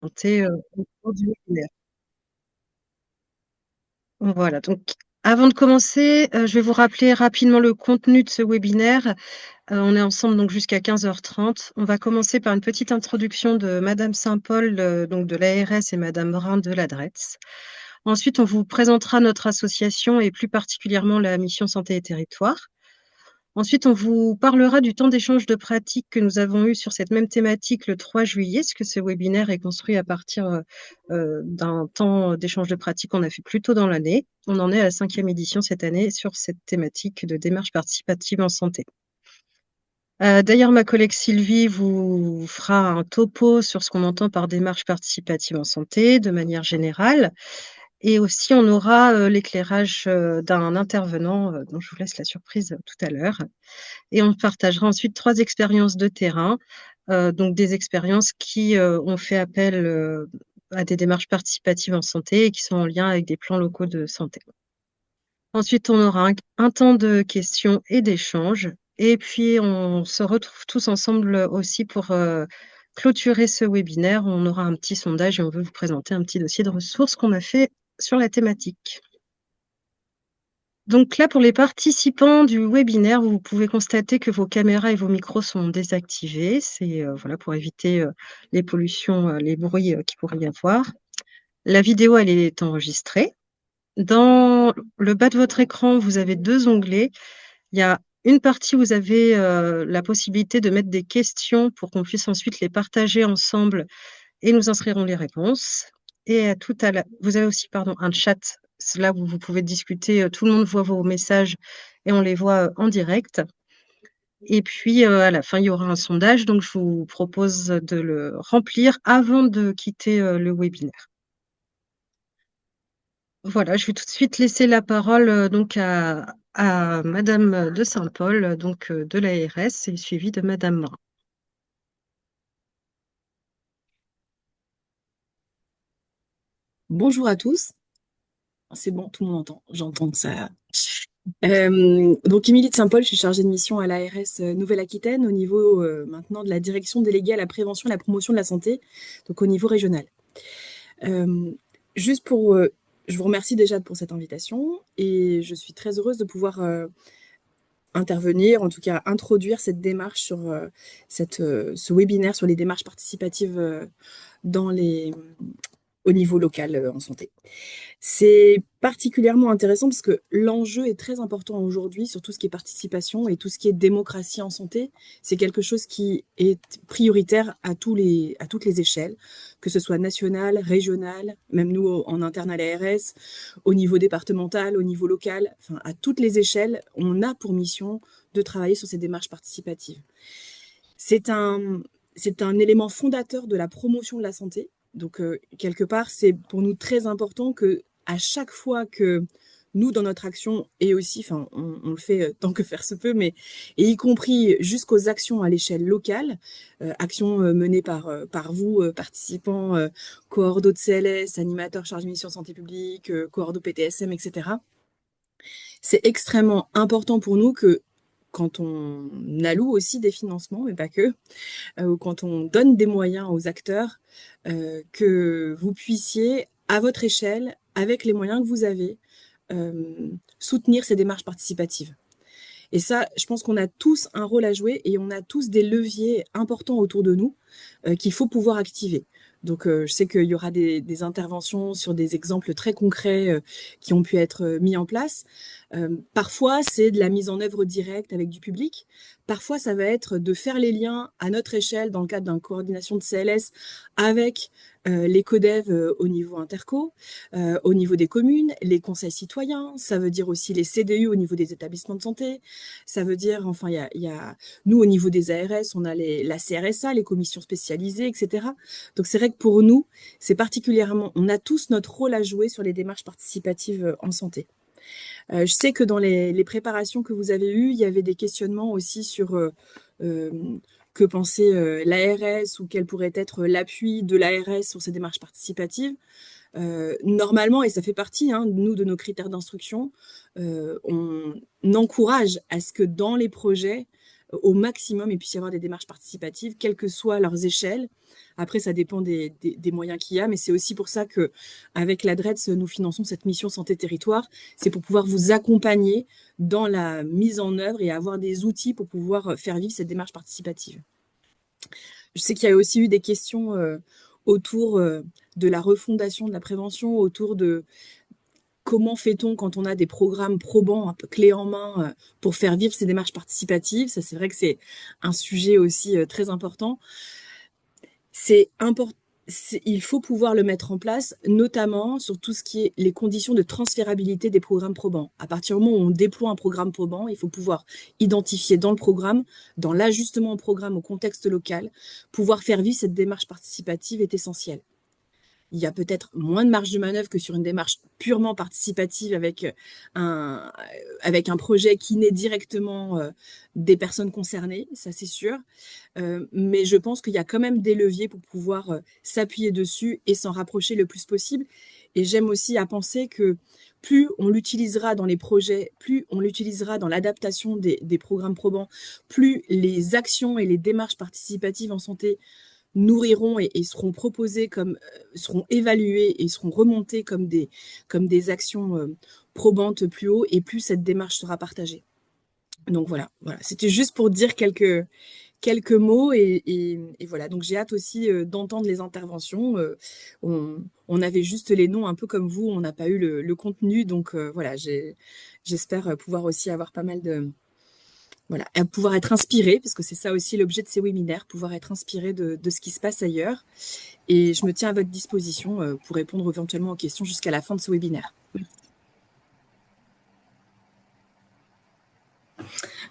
Santé, au cours du webinaire. Voilà, donc avant de commencer, je vais vous rappeler rapidement le contenu de ce webinaire. On est ensemble donc jusqu'à 15h30. On va commencer par une petite introduction de madame Saint-Paul, donc de l'ARS et madame Brun de l'ADRETS. Ensuite, on vous présentera notre association et plus particulièrement la mission santé et territoire. Ensuite, on vous parlera du temps d'échange de pratiques que nous avons eu sur cette même thématique le 3 juillet, parce que ce webinaire est construit à partir d'un temps d'échange de pratiques qu'on a fait plus tôt dans l'année. On en est à la 5e édition cette année sur cette thématique de démarche participative en santé. D'ailleurs, ma collègue Sylvie vous fera un topo sur ce qu'on entend par démarche participative en santé de manière générale. Et aussi, on aura l'éclairage d'un intervenant dont je vous laisse la surprise tout à l'heure. Et on partagera ensuite 3 expériences de terrain, donc des expériences qui ont fait appel à des démarches participatives en santé et qui sont en lien avec des plans locaux de santé. Ensuite, on aura un temps de questions et d'échanges et puis on se retrouve tous ensemble aussi pour clôturer ce webinaire. On aura un petit sondage et on veut vous présenter un petit dossier de ressources qu'on a fait sur la thématique. Donc là, pour les participants du webinaire, vous pouvez constater que vos caméras et vos micros sont désactivés. C'est voilà, pour éviter les pollutions, les bruits qu'il pourrait y avoir. La vidéo, elle est enregistrée. Dans le bas de votre écran, vous avez 2 onglets. Il y a une partie où vous avez la possibilité de mettre des questions pour qu'on puisse ensuite les partager ensemble et nous inscrirons les réponses. Et vous avez aussi un chat, c'est là où vous pouvez discuter, tout le monde voit vos messages et on les voit en direct. Et puis à la fin, il y aura un sondage, donc je vous propose de le remplir avant de quitter le webinaire. Voilà, je vais tout de suite laisser la parole donc à Madame de Saint-Paul, donc de l'ARS, et suivie de Madame Brun. Bonjour à tous. C'est bon, tout le monde entend. J'entends ça. Donc, Émilie de Saint-Paul, je suis chargée de mission à l'ARS Nouvelle-Aquitaine au niveau maintenant de la direction déléguée à la prévention et la promotion de la santé, donc au niveau régional. Euh, juste pour, je vous remercie déjà pour cette invitation et je suis très heureuse de pouvoir intervenir, en tout cas introduire cette démarche sur ce webinaire sur les démarches participatives dans au niveau local en santé. C'est particulièrement intéressant parce que l'enjeu est très important aujourd'hui sur tout ce qui est participation et tout ce qui est démocratie en santé. C'est quelque chose qui est prioritaire à toutes les échelles, que ce soit national, régional, même nous en interne à l'ARS, au niveau départemental, au niveau local, enfin à toutes les échelles, on a pour mission de travailler sur ces démarches participatives. C'est un, c'est un élément fondateur de la promotion de la santé. Donc, quelque part, c'est pour nous très important que à chaque fois que nous, dans notre action, et aussi, enfin, on le fait tant que faire se peut, mais et y compris jusqu'aux actions à l'échelle locale, actions menées par vous, participants, coordo de CLS, animateurs chargés de mission santé publique, coordo PTSM, etc. C'est extrêmement important pour nous que quand on alloue aussi des financements, mais pas que, ou quand on donne des moyens aux acteurs, que vous puissiez, à votre échelle, avec les moyens que vous avez, soutenir ces démarches participatives. Et ça, je pense qu'on a tous un rôle à jouer et on a tous des leviers importants autour de nous qu'il faut pouvoir activer. Donc, je sais qu'il y aura des interventions sur des exemples très concrets qui ont pu être mis en place. Parfois, c'est de la mise en œuvre directe avec du public. Parfois, ça va être de faire les liens à notre échelle dans le cadre d'une coordination de CLS avec les codev au niveau interco, au niveau des communes, les conseils citoyens, ça veut dire aussi les CDU au niveau des établissements de santé, ça veut dire, enfin, nous, au niveau des ARS, on a la CRSA, les commissions spécialisées, etc. Donc, c'est vrai que pour nous, c'est particulièrement, on a tous notre rôle à jouer sur les démarches participatives en santé. Je sais que dans les préparations que vous avez eues, il y avait des questionnements aussi sur euh, que pensait l'ARS ou quel pourrait être l'appui de l'ARS sur ces démarches participatives. Normalement, et ça fait partie, hein, nous, de nos critères d'instruction, on encourage à ce que dans les projets, au maximum il puisse y avoir des démarches participatives, quelles que soient leurs échelles. Après, ça dépend des moyens qu'il y a, mais c'est aussi pour ça que, avec la DRETS, nous finançons cette mission Santé Territoire. C'est pour pouvoir vous accompagner dans la mise en œuvre et avoir des outils pour pouvoir faire vivre cette démarche participative. Je sais qu'il y a aussi eu des questions autour de la refondation de la prévention, autour de comment fait-on quand on a des programmes probants, un peu clés en main, pour faire vivre ces démarches participatives. Ça, c'est vrai que c'est un sujet aussi très important. C'est important. Il faut pouvoir le mettre en place, notamment sur tout ce qui est les conditions de transférabilité des programmes probants. À partir du moment où on déploie un programme probant, il faut pouvoir identifier dans le programme, dans l'ajustement au programme, au contexte local, pouvoir faire vivre cette démarche participative est essentielle. Il y a peut-être moins de marge de manœuvre que sur une démarche purement participative avec un projet qui naît directement des personnes concernées, ça c'est sûr. Mais je pense qu'il y a quand même des leviers pour pouvoir s'appuyer dessus et s'en rapprocher le plus possible. Et j'aime aussi à penser que plus on l'utilisera dans les projets, plus on l'utilisera dans l'adaptation des programmes probants, plus les actions et les démarches participatives en santé nourriront et seront proposées comme seront évaluées et seront remontées comme des actions probantes plus haut, et plus cette démarche sera partagée. Donc voilà, c'était juste pour dire quelques mots et voilà. Donc j'ai hâte aussi d'entendre les interventions. On avait juste les noms un peu comme vous, on n'a pas eu le contenu, donc voilà, j'espère pouvoir aussi avoir pas mal de voilà, à pouvoir être inspiré, parce que c'est ça aussi l'objet de ces webinaires, pouvoir être inspiré de ce qui se passe ailleurs. Et je me tiens à votre disposition pour répondre éventuellement aux questions jusqu'à la fin de ce webinaire.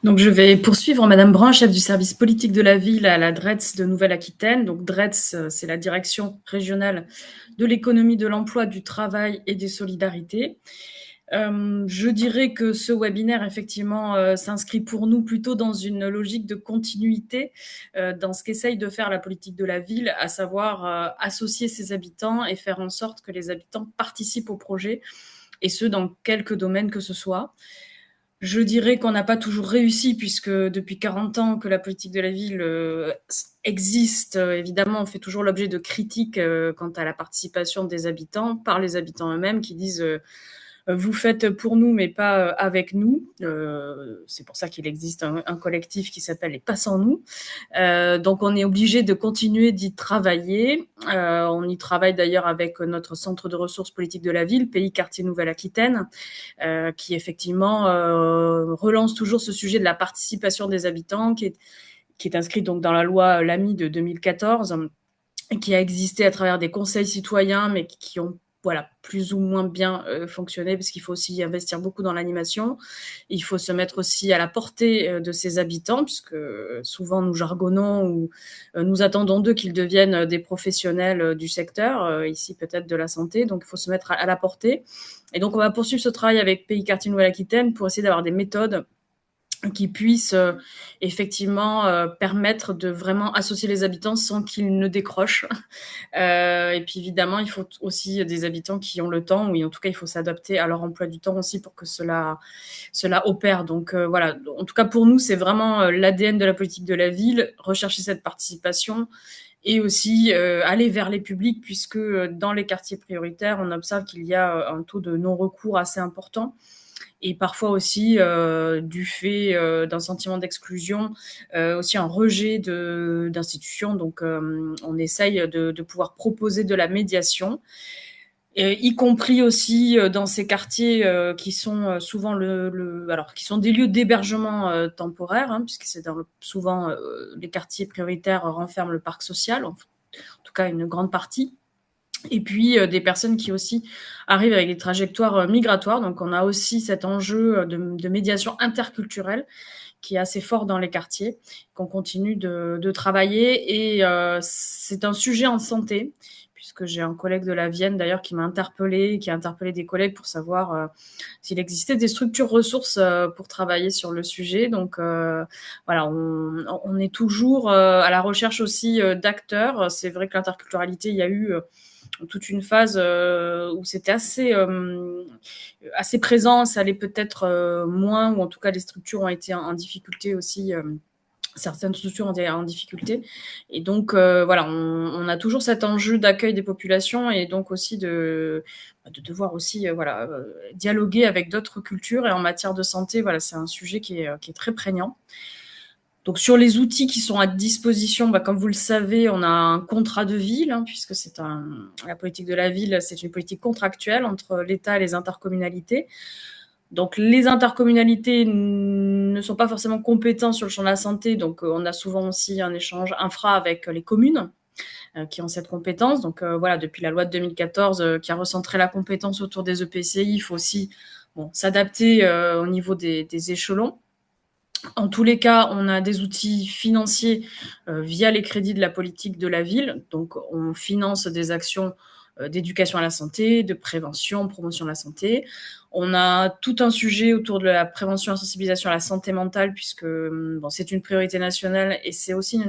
Donc, je vais poursuivre. Madame Brun, chef du service politique de la ville à la DRETS de Nouvelle-Aquitaine. Donc, DRETS, c'est la direction régionale de l'économie, de l'emploi, du travail et des solidarités. Je dirais que ce webinaire, effectivement, s'inscrit pour nous plutôt dans une logique de continuité dans ce qu'essaye de faire la politique de la ville, à savoir associer ses habitants et faire en sorte que les habitants participent au projet, et ce, dans quelques domaines que ce soit. Je dirais qu'on n'a pas toujours réussi, puisque depuis 40 ans que la politique de la ville existe, évidemment, on fait toujours l'objet de critiques quant à la participation des habitants, par les habitants eux-mêmes, qui disent vous faites pour nous, mais pas avec nous. C'est pour ça qu'il existe un collectif qui s'appelle les Pas sans nous. Donc, on est obligé de continuer d'y travailler. On y travaille d'ailleurs avec notre centre de ressources politiques de la ville, Pays Quartier Nouvelle-Aquitaine, qui effectivement relance toujours ce sujet de la participation des habitants, qui est inscrit donc dans la loi Lamy de 2014, qui a existé à travers des conseils citoyens, mais qui ont plus ou moins bien fonctionné, parce qu'il faut aussi investir beaucoup dans l'animation. Il faut se mettre aussi à la portée de ses habitants, puisque souvent nous jargonnons ou nous attendons d'eux qu'ils deviennent des professionnels du secteur, ici peut-être de la santé, donc il faut se mettre à la portée. Et donc on va poursuivre ce travail avec Pays Quartier Nouvelle-Aquitaine pour essayer d'avoir des méthodes qui puissent effectivement permettre de vraiment associer les habitants sans qu'ils ne décrochent. Et puis évidemment, il faut aussi des habitants qui ont le temps, ou en tout cas, il faut s'adapter à leur emploi du temps aussi pour que cela opère. Donc voilà, en tout cas pour nous, c'est vraiment l'ADN de la politique de la ville, rechercher cette participation et aussi aller vers les publics, puisque dans les quartiers prioritaires, on observe qu'il y a un taux de non-recours assez important. Et parfois aussi du fait d'un sentiment d'exclusion, aussi un rejet d'institutions. Donc, on essaye de pouvoir proposer de la médiation, y compris aussi dans ces quartiers qui sont souvent qui sont des lieux d'hébergement temporaire, hein, puisque c'est souvent les quartiers prioritaires renferment le parc social, en tout cas une grande partie. Et puis des personnes qui aussi arrivent avec des trajectoires migratoires. Donc on a aussi cet enjeu de médiation interculturelle qui est assez fort dans les quartiers, qu'on continue de travailler. Et c'est un sujet en santé, puisque j'ai un collègue de la Vienne d'ailleurs qui m'a interpellé, qui a interpellé des collègues pour savoir s'il existait des structures ressources pour travailler sur le sujet. Donc voilà, on est toujours à la recherche aussi d'acteurs. C'est vrai que l'interculturalité, il y a eu toute une phase où c'était assez présent, ça allait peut-être moins, ou en tout cas les structures ont été en difficulté aussi certaines structures en difficulté. Et donc, voilà, on a toujours cet enjeu d'accueil des populations et donc aussi de devoir aussi voilà, dialoguer avec d'autres cultures. Et en matière de santé, voilà, c'est un sujet qui est très prégnant. Donc, sur les outils qui sont à disposition, comme vous le savez, on a un contrat de ville, puisque la politique de la ville, c'est une politique contractuelle entre l'État et les intercommunalités. Donc, les intercommunalités ne sont pas forcément compétents sur le champ de la santé, donc on a souvent aussi un échange infra avec les communes qui ont cette compétence. Donc, voilà, depuis la loi de 2014 qui a recentré la compétence autour des EPCI, il faut aussi s'adapter au niveau des échelons. En tous les cas, on a des outils financiers via les crédits de la politique de la ville. Donc, on finance des actions d'éducation à la santé, de prévention, promotion de la santé. On a tout un sujet autour de la prévention et sensibilisation à la santé mentale, puisque c'est une priorité nationale et c'est aussi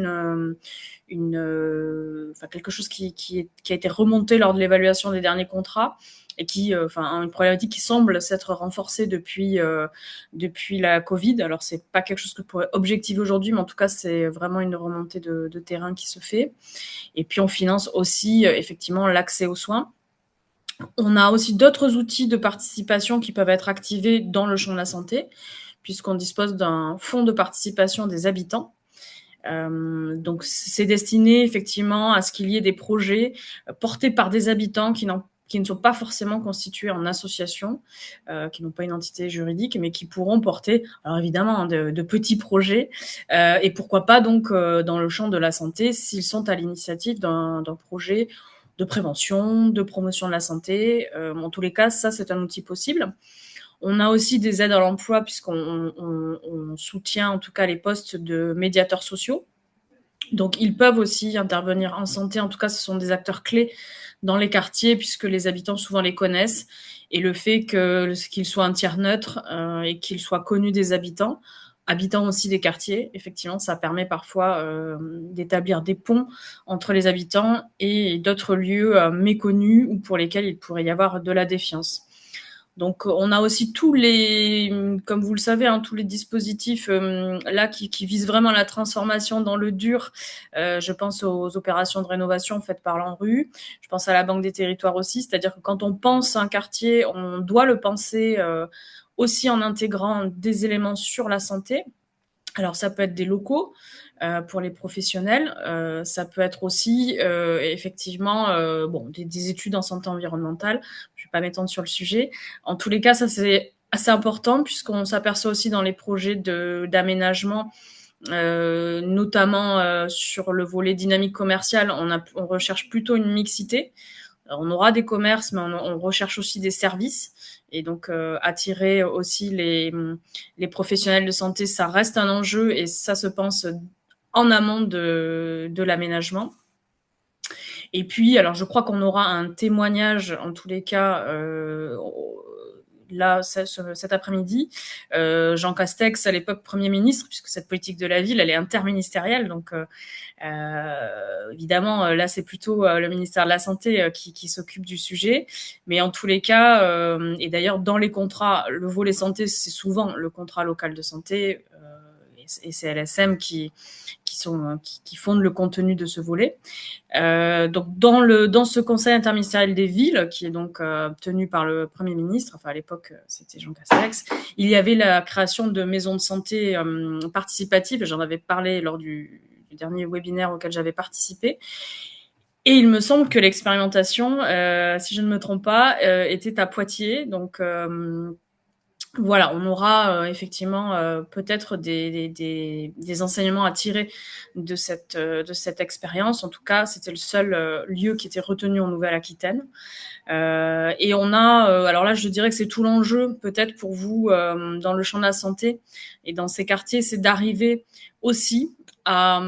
quelque chose qui a été remonté lors de l'évaluation des derniers contrats et une problématique qui semble s'être renforcée depuis la Covid. Alors, c'est pas quelque chose que je pourrais objectiver aujourd'hui, mais en tout cas, c'est vraiment une remontée de terrain qui se fait. Et puis, on finance aussi, effectivement, l'accès aux soins. On a aussi d'autres outils de participation qui peuvent être activés dans le champ de la santé, puisqu'on dispose d'un fonds de participation des habitants. Donc, c'est destiné effectivement à ce qu'il y ait des projets portés par des habitants qui ne sont pas forcément constitués en association, qui n'ont pas une entité juridique, mais qui pourront porter, alors évidemment, de petits projets, et pourquoi pas donc dans le champ de la santé, s'ils sont à l'initiative d'un projet de prévention, de promotion de la santé. En tous les cas, ça, c'est un outil possible. On a aussi des aides à l'emploi puisqu'on soutient en tout cas les postes de médiateurs sociaux. Donc, ils peuvent aussi intervenir en santé. En tout cas, ce sont des acteurs clés dans les quartiers puisque les habitants souvent les connaissent. Et le fait qu'ils soient un tiers neutre et qu'ils soient connus des habitants aussi des quartiers, effectivement, ça permet parfois d'établir des ponts entre les habitants et d'autres lieux méconnus ou pour lesquels il pourrait y avoir de la défiance. Donc, on a aussi comme vous le savez, tous les dispositifs là qui visent vraiment la transformation dans le dur. Je pense aux opérations de rénovation faites par l'ANRU. Je pense à la Banque des territoires aussi. C'est-à-dire que quand on pense un quartier, on doit le penser aussi en intégrant des éléments sur la santé. Alors, ça peut être des locaux pour les professionnels. Ça peut être aussi, effectivement, des études en santé environnementale. Je ne vais pas m'étendre sur le sujet. En tous les cas, ça, c'est assez important puisqu'on s'aperçoit aussi dans les projets d'aménagement, notamment sur le volet dynamique commerciale, on recherche plutôt une mixité. On aura des commerces, mais on recherche aussi des services. Et donc, attirer aussi les professionnels de santé, ça reste un enjeu et ça se pense en amont de l'aménagement. Et puis, alors, je crois qu'on aura un témoignage, en tous les cas, là, cet après-midi. Jean Castex, à l'époque Premier ministre, puisque cette politique de la ville, elle est interministérielle. Donc, évidemment, là, c'est plutôt le ministère de la Santé qui s'occupe du sujet. Mais en tous les cas, et d'ailleurs, dans les contrats, le volet santé, c'est souvent le contrat local de santé et CLSM qui fondent le contenu de ce volet. Donc, dans ce conseil interministériel des villes, qui est donc tenu par le Premier ministre, enfin à l'époque c'était Jean Castex, il y avait la création de maisons de santé participatives. J'en avais parlé lors du dernier webinaire auquel j'avais participé. Et il me semble que l'expérimentation, si je ne me trompe pas, était à Poitiers. Donc, voilà, on aura effectivement peut-être des enseignements à tirer de cette expérience. En tout cas, c'était le seul lieu qui était retenu en Nouvelle-Aquitaine. Et on a, alors là, je dirais que c'est tout l'enjeu peut-être pour vous dans le champ de la santé et dans ces quartiers, c'est d'arriver aussi à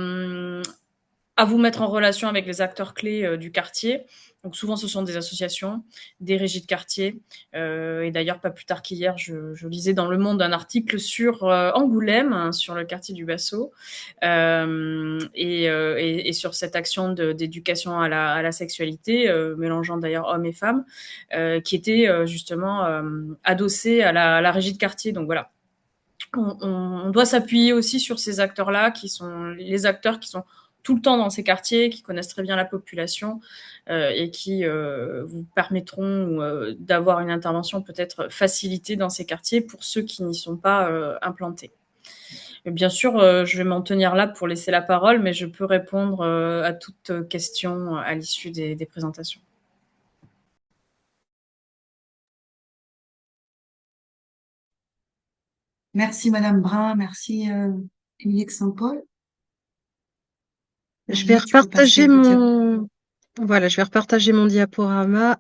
vous mettre en relation avec les acteurs clés du quartier. Donc souvent, ce sont des associations, des régies de quartier. Et d'ailleurs, pas plus tard qu'hier, je lisais dans Le Monde un article sur Angoulême, sur le quartier du Bassot, et sur cette action d'éducation à la sexualité, mélangeant d'ailleurs hommes et femmes, qui était justement adossée à la régie de quartier. Donc voilà. On doit s'appuyer aussi sur ces acteurs-là, qui sont les acteurs qui sont tout le temps dans ces quartiers, qui connaissent très bien la population et qui vous permettront d'avoir une intervention peut-être facilitée dans ces quartiers pour ceux qui n'y sont pas implantés. Et bien sûr, je vais m'en tenir là pour laisser la parole, mais je peux répondre à toute question à l'issue des présentations. Merci Madame Brun, merci Émilie de Saint-Paul. Je vais Tu peux passer repartager le diapo. Voilà, je vais repartager mon diaporama.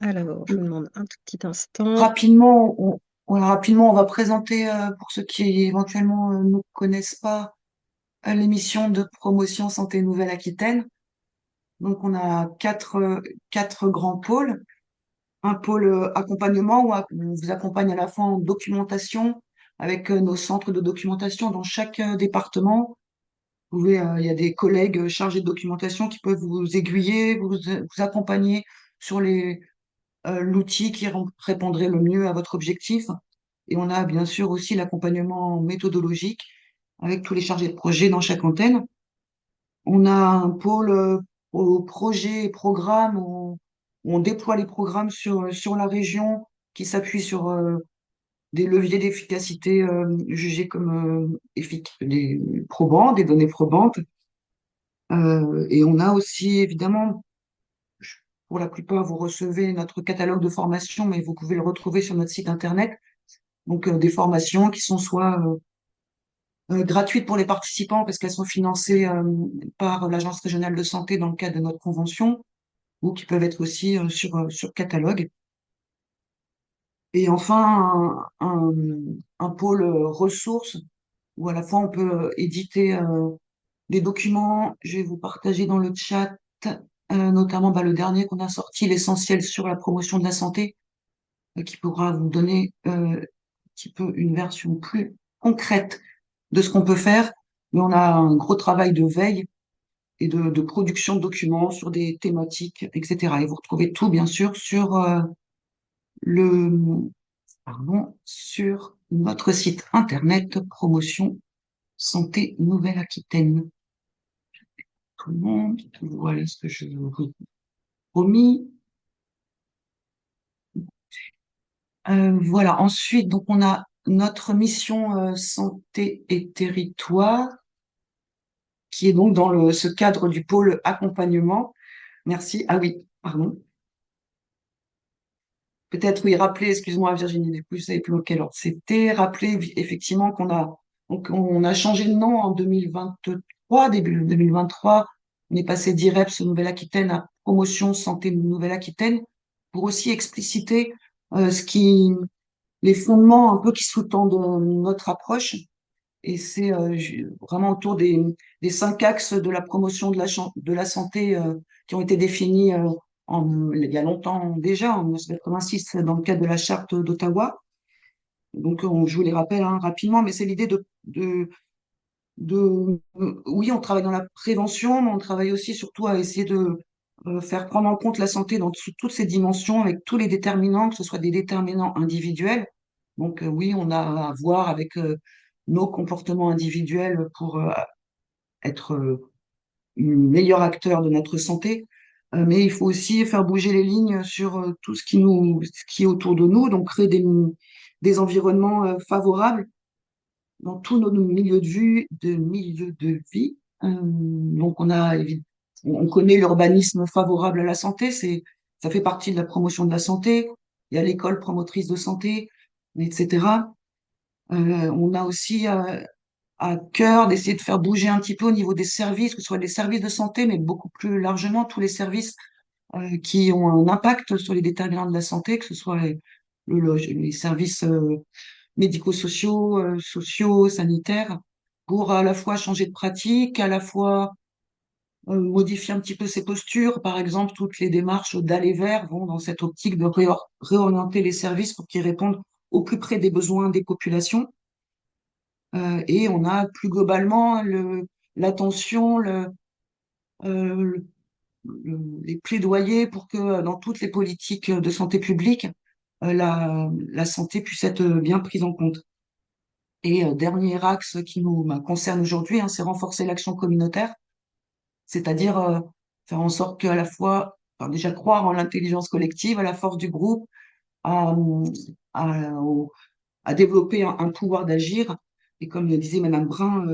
Alors, je vous demande un tout petit instant. Rapidement, on va présenter, pour ceux qui éventuellement ne connaissent pas, l'émission de promotion Santé Nouvelle-Aquitaine. Donc, on a quatre grands pôles. Un pôle accompagnement où on vous accompagne à la fois en documentation avec nos centres de documentation dans chaque département. Il y a des collègues chargés de documentation qui peuvent vous aiguiller, vous accompagner sur l'outil qui répondrait le mieux à votre objectif. Et on a bien sûr aussi l'accompagnement méthodologique avec tous les chargés de projet dans chaque antenne. On a un pôle au projet et programme où on déploie les programmes sur la région qui s'appuie sur des leviers d'efficacité jugés comme des probants, des données probantes. Et on a aussi, évidemment, pour la plupart, vous recevez notre catalogue de formation, mais vous pouvez le retrouver sur notre site internet. Donc, des formations qui sont soit gratuites pour les participants parce qu'elles sont financées par l'Agence régionale de santé dans le cadre de notre convention, ou qui peuvent être aussi sur catalogue. Et enfin, un pôle ressources où à la fois on peut éditer des documents. Je vais vous partager dans le chat, notamment le dernier qu'on a sorti, l'essentiel sur la promotion de la santé, qui pourra vous donner un petit peu une version plus concrète de ce qu'on peut faire. Mais on a un gros travail de veille et de production de documents sur des thématiques, etc. Et vous retrouvez tout, bien sûr, le, sur notre site internet Promotion Santé Nouvelle-Aquitaine. Tout le monde, voilà ce que je vous ai promis. Voilà. Ensuite, donc on a notre mission santé et territoire qui est donc dans ce cadre du pôle accompagnement. Merci. Ah oui, pardon. Peut-être, oui, rappeler, excuse-moi Virginie, du coup, je savais plus dans quel ordre c'était. Rappeler effectivement donc on a changé de nom en 2023, début 2023. On est passé d'IREPS Nouvelle-Aquitaine à Promotion Santé Nouvelle-Aquitaine pour aussi expliciter les fondements un peu qui sous-tendent notre approche. Et c'est vraiment autour des 5 axes de la promotion de la santé qui ont été définis il y a longtemps déjà, en 1986, dans le cadre de la charte d'Ottawa. Donc, je vous les rappelle rapidement, mais c'est l'idée oui, on travaille dans la prévention, mais on travaille aussi surtout à essayer de faire prendre en compte la santé dans toutes ses dimensions, avec tous les déterminants, que ce soit des déterminants individuels. Donc, oui, on a à voir avec nos comportements individuels pour être meilleur acteur de notre santé. Mais il faut aussi faire bouger les lignes sur tout ce qui est autour de nous, donc créer des environnements favorables dans tous nos milieux de vie. Donc on connaît l'urbanisme favorable à la santé, ça fait partie de la promotion de la santé. Il y a l'école promotrice de santé, etc. On a aussi à cœur d'essayer de faire bouger un petit peu au niveau des services, que ce soit des services de santé, mais beaucoup plus largement tous les services qui ont un impact sur les déterminants de la santé, que ce soit les services médico-sociaux, sociaux, sanitaires, pour à la fois changer de pratique, à la fois modifier un petit peu ses postures. Par exemple, toutes les démarches d'aller vers vont dans cette optique de réorienter les services pour qu'ils répondent au plus près des besoins des populations. Et on a plus globalement l'attention, euh, les plaidoyers pour que dans toutes les politiques de santé publique, la santé puisse être bien prise en compte. Et dernier axe qui nous concerne aujourd'hui, c'est renforcer l'action communautaire, c'est-à-dire faire en sorte qu'à la fois, enfin, déjà croire en l'intelligence collective, à la force du groupe, à, à, à développer un pouvoir d'agir. Et comme le disait Madame Brun,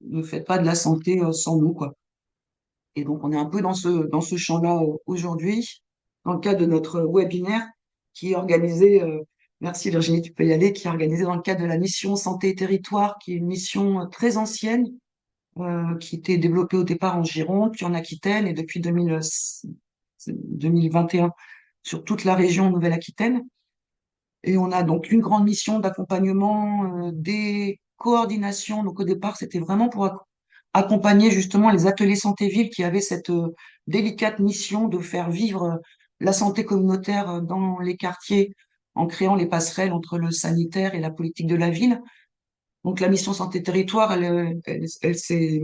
ne faites pas de la santé sans nous, quoi. Et donc, on est un peu dans ce champ-là aujourd'hui, dans le cadre de notre webinaire qui est organisé, merci Virginie, tu peux y aller, qui est organisé dans le cadre de la mission Santé et Territoire, qui est une mission très ancienne, qui était développée au départ en Gironde, puis en Aquitaine, et depuis 2021 sur toute la région Nouvelle-Aquitaine. Et on a donc une grande mission d'accompagnement, des coordinations. Donc au départ, c'était vraiment pour accompagner justement les ateliers santé-ville qui avaient cette délicate mission de faire vivre la santé communautaire dans les quartiers en créant les passerelles entre le sanitaire et la politique de la ville. Donc la mission santé-territoire, elle s'est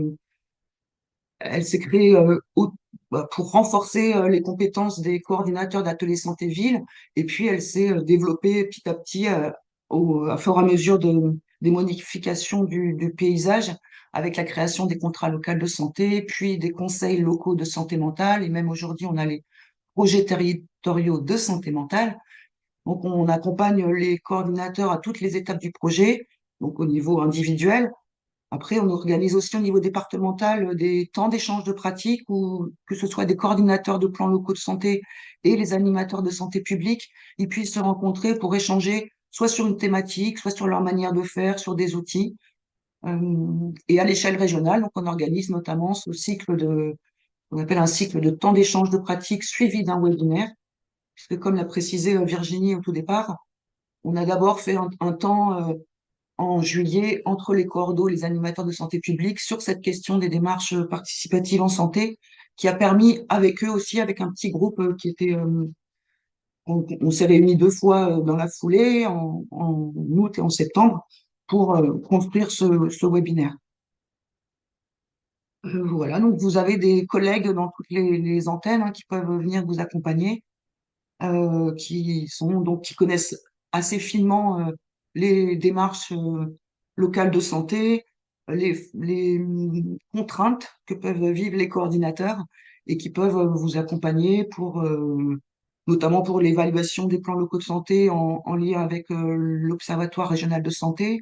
créée pour renforcer les compétences des coordinateurs d'ateliers santé-ville, et puis elle s'est développée petit à petit à fur et à mesure des modifications du paysage, avec la création des contrats locaux de santé, puis des conseils locaux de santé mentale, et même aujourd'hui, on a les projets territoriaux de santé mentale. Donc, on accompagne les coordinateurs à toutes les étapes du projet, donc au niveau individuel. Après, on organise aussi au niveau départemental des temps d'échange de pratiques où que ce soit des coordinateurs de plans locaux de santé et les animateurs de santé publique, ils puissent se rencontrer pour échanger soit sur une thématique, soit sur leur manière de faire, sur des outils. Et à l'échelle régionale, donc on organise notamment ce cycle on appelle un cycle de temps d'échange de pratiques suivi d'un webinaire, puisque comme l'a précisé Virginie au tout départ, on a d'abord fait un temps en juillet entre les cordeaux et les animateurs de santé publique sur cette question des démarches participatives en santé, qui a permis avec eux aussi, avec un petit groupe qui était, on s'est réunis 2 fois dans la foulée, en août et en septembre, pour construire ce webinaire. Voilà, donc vous avez des collègues dans toutes les antennes qui peuvent venir vous accompagner, qui connaissent assez finement les démarches locales de santé, les contraintes que peuvent vivre les coordinateurs et qui peuvent vous accompagner notamment pour l'évaluation des plans locaux de santé en lien avec l'Observatoire régional de santé,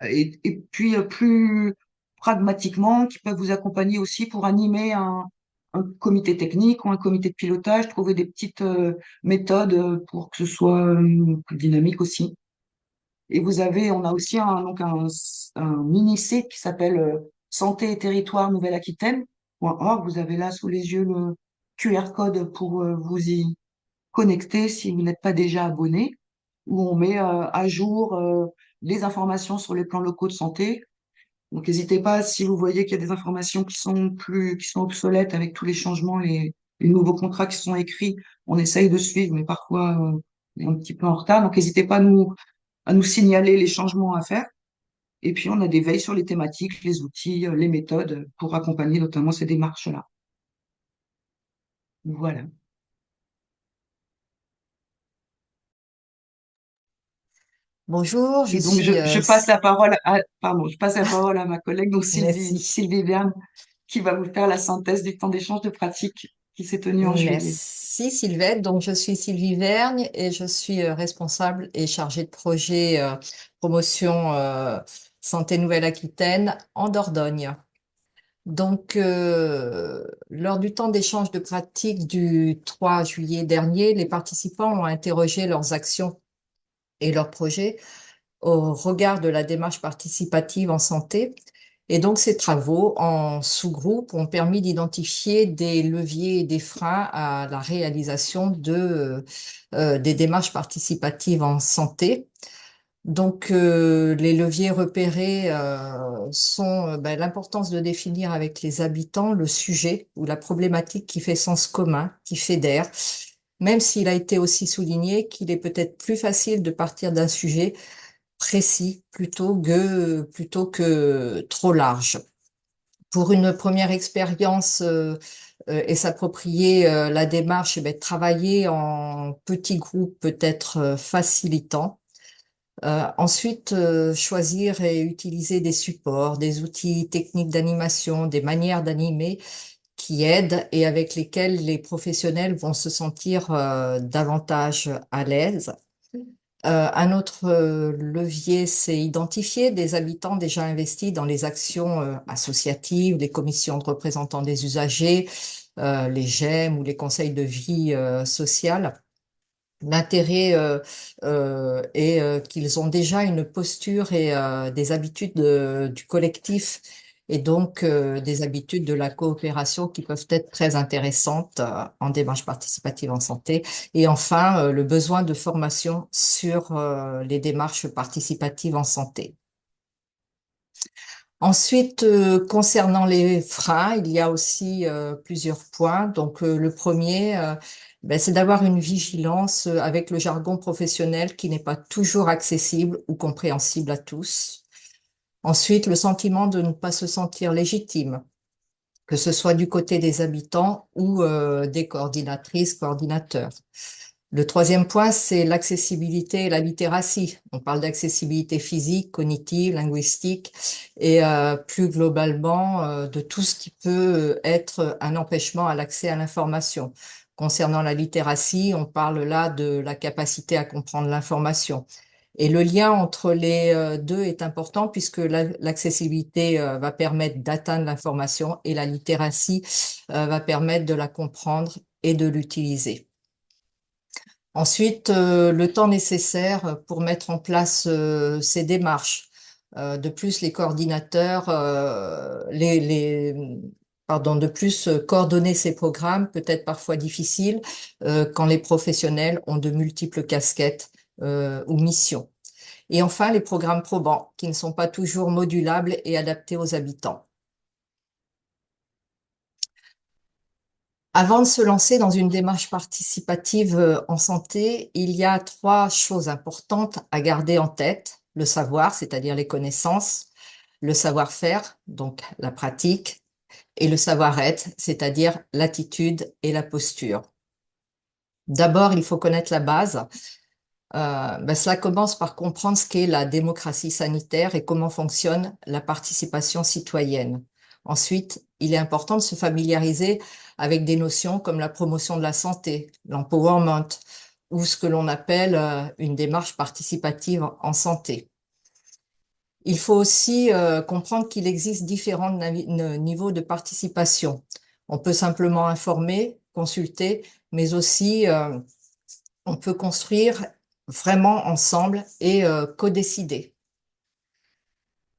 et puis plus pragmatiquement, qui peuvent vous accompagner aussi pour animer un comité technique ou un comité de pilotage, trouver des petites méthodes pour que ce soit plus dynamique aussi. Et on a aussi un mini-site qui s'appelle Santé et Territoire Nouvelle-Aquitaine.org. Vous avez là sous les yeux le QR code pour vous y connecter si vous n'êtes pas déjà abonné, où on met à jour les informations sur les plans locaux de santé. Donc, n'hésitez pas, si vous voyez qu'il y a des informations qui sont obsolètes avec tous les changements, les nouveaux contrats qui sont écrits, on essaye de suivre, mais parfois, on est un petit peu en retard. Donc, n'hésitez pas à nous signaler les changements à faire. Et puis, on a des veilles sur les thématiques, les outils, les méthodes pour accompagner notamment ces démarches-là. Voilà. Bonjour, je Et donc, suis je passe la parole pardon, je passe la parole à ma collègue, donc merci. Sylvie Verne, qui va vous faire la synthèse du temps d'échange de pratique qui s'est tenu en juillet. Merci Sylvette. Donc je suis Sylvie Vergne et je suis responsable et chargée de projet promotion Santé Nouvelle-Aquitaine en Dordogne. Donc lors du temps d'échange de pratique du 3 juillet dernier, les participants ont interrogé leurs actions et leurs projets au regard de la démarche participative en santé. Et donc, ces travaux en sous-groupe ont permis d'identifier des leviers et des freins à la réalisation des démarches participatives en santé. Donc, les leviers repérés sont l'importance de définir avec les habitants le sujet ou la problématique qui fait sens commun, qui fédère, même s'il a été aussi souligné qu'il est peut-être plus facile de partir d'un sujet précis plutôt que trop large. Pour une première expérience et s'approprier la démarche, travailler en petits groupes peut être facilitant. Ensuite, choisir et utiliser des supports, des outils techniques d'animation, des manières d'animer qui aident et avec lesquels les professionnels vont se sentir davantage à l'aise. Un autre levier, c'est identifier des habitants déjà investis dans les actions associatives, les commissions de représentants des usagers, les GEM ou les conseils de vie sociale. L'intérêt est qu'ils ont déjà une posture et des habitudes du collectif et donc des habitudes de la coopération qui peuvent être très intéressantes en démarche participative en santé. Et enfin, le besoin de formation sur les démarches participatives en santé. Ensuite, concernant les freins, il y a aussi plusieurs points. Donc, le premier, c'est d'avoir une vigilance avec le jargon professionnel qui n'est pas toujours accessible ou compréhensible à tous. Ensuite, le sentiment de ne pas se sentir légitime, que ce soit du côté des habitants ou des coordinatrices, coordinateurs. Le troisième point, c'est l'accessibilité et la littératie. On parle d'accessibilité physique, cognitive, linguistique et plus globalement de tout ce qui peut être un empêchement à l'accès à l'information. Concernant la littératie, on parle là de la capacité à comprendre l'information. Et le lien entre les deux est important puisque l'accessibilité va permettre d'atteindre l'information et la littératie va permettre de la comprendre et de l'utiliser. Ensuite, le temps nécessaire pour mettre en place ces démarches. De plus, les coordinateurs, de plus, coordonner ces programmes peut être parfois difficile quand les professionnels ont de multiples casquettes ou missions. Et enfin, les programmes probants qui ne sont pas toujours modulables et adaptés aux habitants. Avant de se lancer dans une démarche participative en santé, il y a 3 choses importantes à garder en tête. Le savoir, c'est-à-dire les connaissances, le savoir-faire, donc la pratique, et le savoir-être, c'est-à-dire l'attitude et la posture. D'abord, il faut connaître la base. Cela commence par comprendre ce qu'est la démocratie sanitaire et comment fonctionne la participation citoyenne. Ensuite, il est important de se familiariser avec des notions comme la promotion de la santé, l'empowerment, ou ce que l'on appelle une démarche participative en santé. Il faut aussi comprendre qu'il existe différents niveaux de participation. On peut simplement informer, consulter, mais aussi on peut construire vraiment ensemble et co-décider.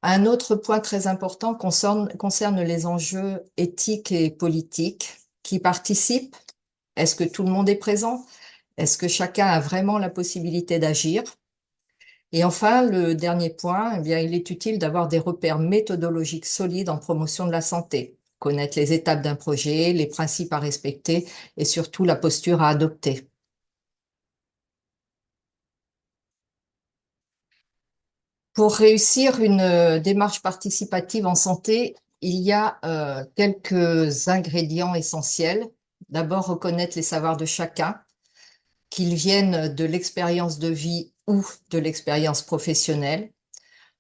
Un autre point très important concerne les enjeux éthiques et politiques. Qui participent? Est-ce que tout le monde est présent? Est-ce que chacun a vraiment la possibilité d'agir? Et enfin, le dernier point, il est utile d'avoir des repères méthodologiques solides en promotion de la santé, connaître les étapes d'un projet, les principes à respecter et surtout la posture à adopter. Pour réussir une démarche participative en santé, il y a quelques ingrédients essentiels. D'abord, reconnaître les savoirs de chacun, qu'ils viennent de l'expérience de vie ou de l'expérience professionnelle.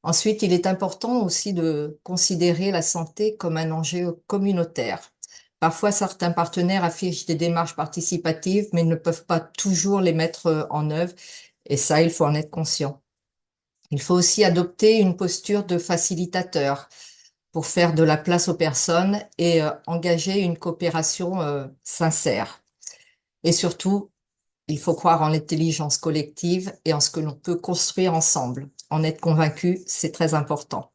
Ensuite, il est important aussi de considérer la santé comme un enjeu communautaire. Parfois, certains partenaires affichent des démarches participatives, mais ne peuvent pas toujours les mettre en œuvre, et ça, il faut en être conscient. Il faut aussi adopter une posture de facilitateur pour faire de la place aux personnes et engager une coopération sincère. Et surtout, il faut croire en l'intelligence collective et en ce que l'on peut construire ensemble. En être convaincu, c'est très important.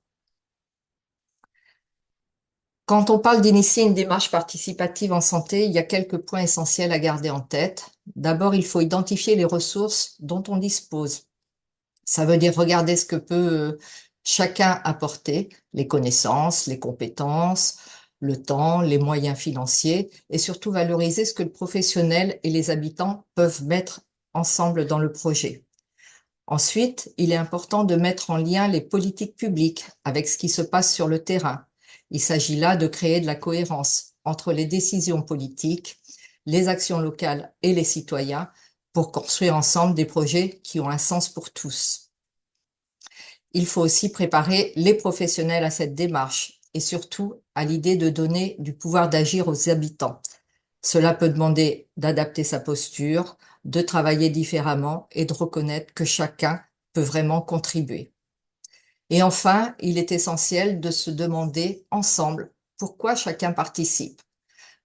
Quand on parle d'initier une démarche participative en santé, il y a quelques points essentiels à garder en tête. D'abord, il faut identifier les ressources dont on dispose. Ça veut dire regarder ce que peut chacun apporter, les connaissances, les compétences, le temps, les moyens financiers et surtout valoriser ce que le professionnel et les habitants peuvent mettre ensemble dans le projet. Ensuite, il est important de mettre en lien les politiques publiques avec ce qui se passe sur le terrain. Il s'agit là de créer de la cohérence entre les décisions politiques, les actions locales et les citoyens pour construire ensemble des projets qui ont un sens pour tous. Il faut aussi préparer les professionnels à cette démarche et surtout à l'idée de donner du pouvoir d'agir aux habitants. Cela peut demander d'adapter sa posture, de travailler différemment et de reconnaître que chacun peut vraiment contribuer. Et enfin, il est essentiel de se demander ensemble pourquoi chacun participe.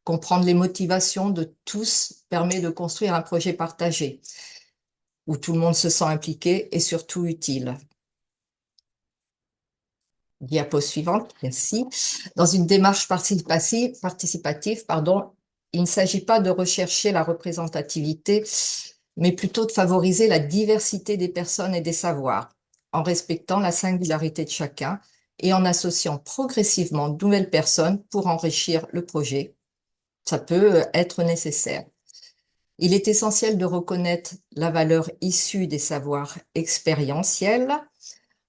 Comprendre les motivations de tous permet de construire un projet partagé où tout le monde se sent impliqué et surtout utile. Diapo suivante, merci. Dans une démarche participative, il ne s'agit pas de rechercher la représentativité, mais plutôt de favoriser la diversité des personnes et des savoirs, en respectant la singularité de chacun et en associant progressivement de nouvelles personnes pour enrichir le projet. Ça peut être nécessaire. Il est essentiel de reconnaître la valeur issue des savoirs expérientiels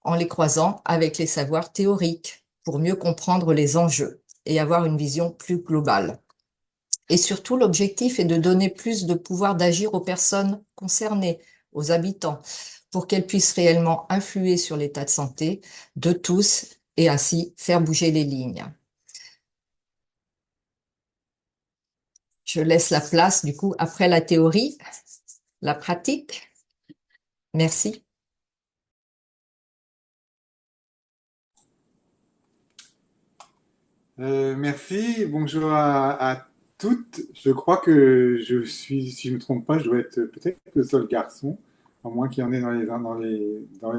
en les croisant avec les savoirs théoriques pour mieux comprendre les enjeux et avoir une vision plus globale. Et surtout, l'objectif est de donner plus de pouvoir d'agir aux personnes concernées, aux habitants, pour qu'elles puissent réellement influer sur l'état de santé de tous et ainsi faire bouger les lignes. Je laisse la place, du coup, après la théorie, la pratique. Merci. Merci, bonjour à toutes. Je crois que si je ne me trompe pas, je dois être peut-être le seul garçon, à moins qu'il y en ait dans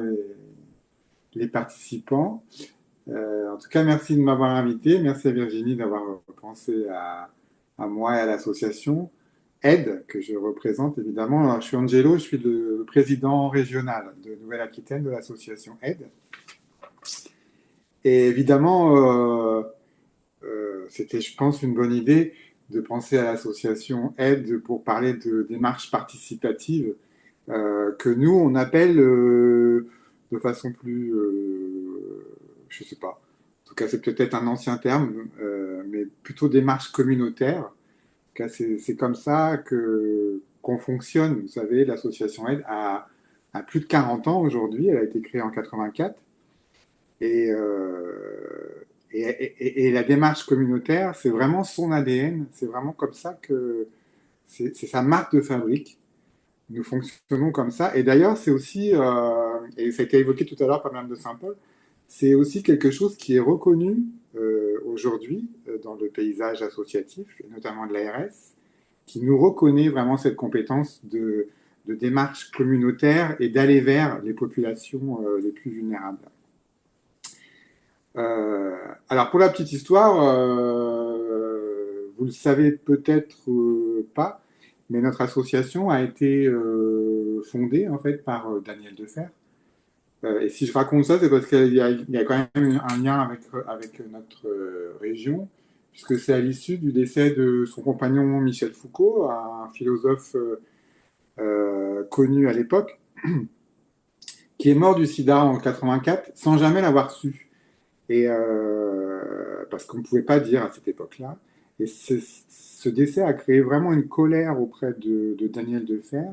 les participants. En tout cas, merci de m'avoir invité. Merci à Virginie d'avoir pensé à moi et à l'association AIDE, que je représente évidemment. Alors, je suis Angelo, je suis le président régional de Nouvelle-Aquitaine de l'association AIDE. Et évidemment, c'était, je pense, une bonne idée de penser à l'association AIDE pour parler de démarches participatives que nous, on appelle de façon plus, je sais pas, en tout cas c'est peut-être un ancien terme, mais plutôt démarche communautaire. C'est comme ça qu'on fonctionne. Vous savez, l'association AIDE a plus de 40 ans aujourd'hui, elle a été créée en 84. Et, et la démarche communautaire, c'est vraiment son ADN, c'est vraiment comme ça que c'est sa marque de fabrique. Nous fonctionnons comme ça. Et d'ailleurs, c'est aussi, et ça a été évoqué tout à l'heure par Mme de Saint-Paul, c'est aussi quelque chose qui est reconnu aujourd'hui dans le paysage associatif, et notamment de l'ARS, qui nous reconnaît vraiment cette compétence de démarche communautaire et d'aller vers les populations les plus vulnérables. Alors pour la petite histoire, vous le savez peut-être pas, mais notre association a été fondée en fait par Daniel Defer. Et si je raconte ça, c'est parce qu'il y a quand même un lien avec notre région, puisque c'est à l'issue du décès de son compagnon Michel Foucault, un philosophe connu à l'époque, qui est mort du sida en 84 sans jamais l'avoir su. Et parce qu'on ne pouvait pas dire à cette époque-là. Et ce décès a créé vraiment une colère auprès de Daniel Defer,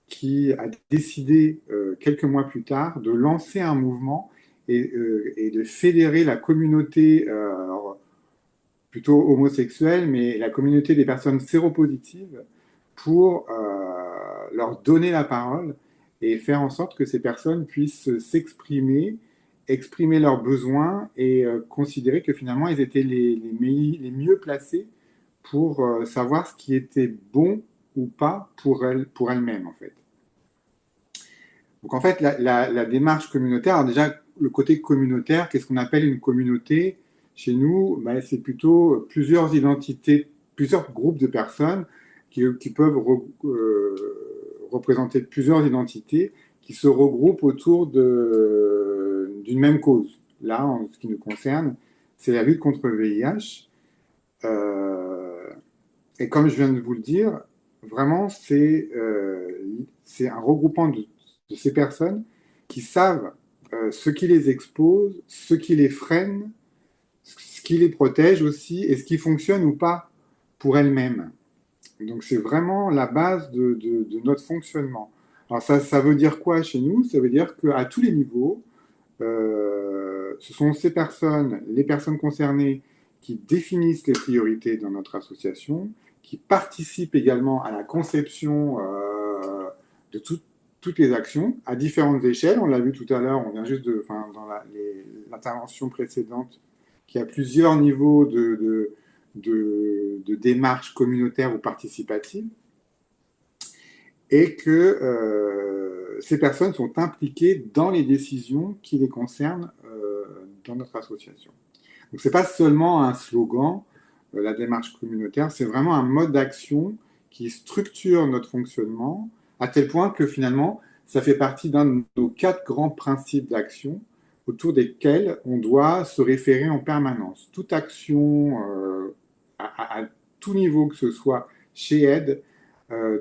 qui a décidé, quelques mois plus tard, de lancer un mouvement et de fédérer la communauté, plutôt homosexuelle, mais la communauté des personnes séropositives, pour leur donner la parole et faire en sorte que ces personnes puissent s'exprimer, exprimer leurs besoins et considérer que finalement ils étaient les mieux placés pour savoir ce qui était bon ou pas pour elles-mêmes en fait. Donc en fait la démarche communautaire, alors déjà le côté communautaire, qu'est-ce qu'on appelle une communauté? Chez nous, ben, c'est plutôt plusieurs identités, plusieurs groupes de personnes qui peuvent représenter plusieurs identités qui se regroupent autour d'une même cause. Là, en ce qui nous concerne, c'est la lutte contre le VIH. Et comme je viens de vous le dire, vraiment, c'est un regroupement de ces personnes qui savent ce qui les expose, ce qui les freine, ce qui les protège aussi, et ce qui fonctionne ou pas pour elles-mêmes. Donc c'est vraiment la base de notre fonctionnement. Alors ça veut dire quoi chez nous? Ça veut dire qu'à tous les niveaux, Ce sont ces personnes, les personnes concernées, qui définissent les priorités dans notre association, qui participent également à la conception de toutes les actions à différentes échelles. On l'a vu tout à l'heure, on vient juste dans l'intervention précédente, qu'il y a plusieurs niveaux de démarches communautaires ou participatives, et que ces personnes sont impliquées dans les décisions qui les concernent dans notre association. Donc c'est pas seulement un slogan, la démarche communautaire, c'est vraiment un mode d'action qui structure notre fonctionnement, à tel point que finalement, ça fait partie d'un de nos 4 grands principes d'action autour desquels on doit se référer en permanence. Toute action, à tout niveau que ce soit chez Aide,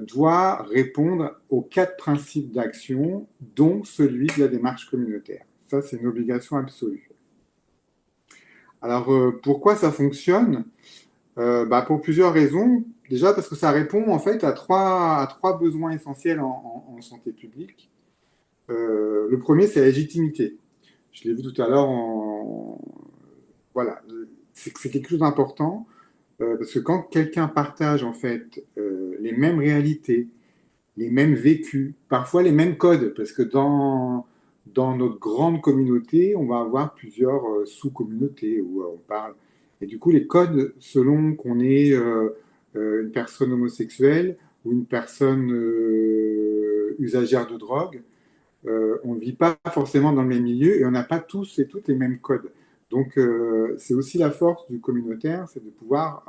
doit répondre aux 4 principes d'action, dont celui de la démarche communautaire. Ça, c'est une obligation absolue. Alors, pourquoi ça fonctionne? Pour plusieurs raisons. Déjà parce que ça répond en fait à trois besoins essentiels en santé publique. Le premier, c'est la légitimité. Je l'ai vu tout à l'heure. Voilà, c'est quelque chose d'important parce que quand quelqu'un partage en fait les mêmes réalités, les mêmes vécus, parfois les mêmes codes, parce que dans notre grande communauté, on va avoir plusieurs sous-communautés où on parle. Et du coup, les codes, selon qu'on est une personne homosexuelle ou une personne usagère de drogue, on ne vit pas forcément dans le même milieu et on n'a pas tous et toutes les mêmes codes. Donc, c'est aussi la force du communautaire, c'est de pouvoir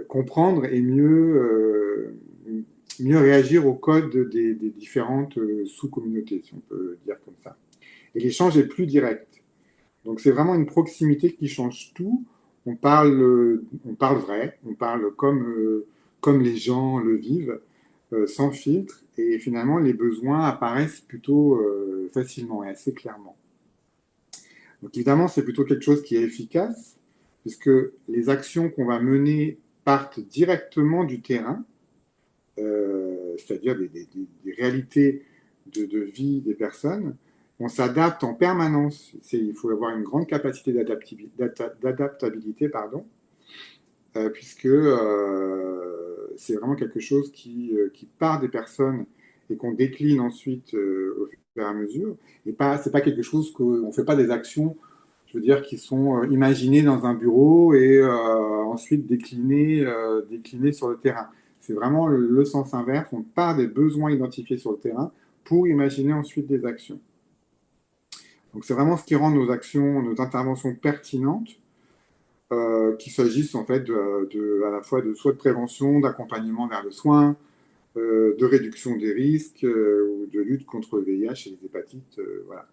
comprendre et mieux réagir au code des différentes sous-communautés, si on peut dire comme ça. Et l'échange est plus direct. Donc c'est vraiment une proximité qui change tout. On parle vrai, on parle comme les gens le vivent, sans filtre, et finalement les besoins apparaissent plutôt facilement et assez clairement. Donc évidemment, c'est plutôt quelque chose qui est efficace, puisque les actions qu'on va mener partent directement du terrain, c'est-à-dire des réalités de vie des personnes. On s'adapte en permanence. Il faut avoir une grande capacité d'adaptabilité, puisque c'est vraiment quelque chose qui part des personnes et qu'on décline ensuite au fur et à mesure. Et c'est pas quelque chose qu'on ne fait pas des actions, je veux dire, qui sont imaginées dans un bureau et ensuite déclinées sur le terrain. C'est vraiment le sens inverse. On part des besoins identifiés sur le terrain pour imaginer ensuite des actions. Donc c'est vraiment ce qui rend nos actions, nos interventions pertinentes, qu'il s'agisse en fait à la fois soit de prévention, d'accompagnement vers le soin, de réduction des risques ou de lutte contre le VIH et les hépatites. Voilà.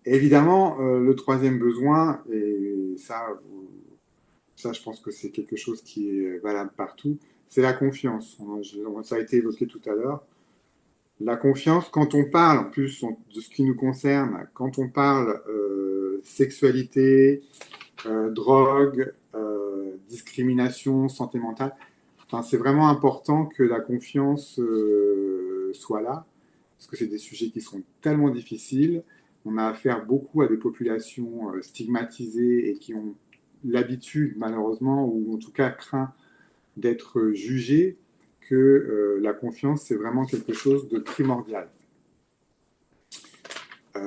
Et évidemment, le troisième besoin, et ça, je pense que c'est quelque chose qui est valable partout, c'est la confiance. Ça a été évoqué tout à l'heure. La confiance, quand on parle, en plus de ce qui nous concerne, quand on parle sexualité, drogue, discrimination, santé mentale, enfin, c'est vraiment important que la confiance soit là, parce que c'est des sujets qui sont tellement difficiles. On a affaire beaucoup à des populations stigmatisées et qui ont l'habitude, malheureusement, ou en tout cas craint d'être jugées, que la confiance, c'est vraiment quelque chose de primordial.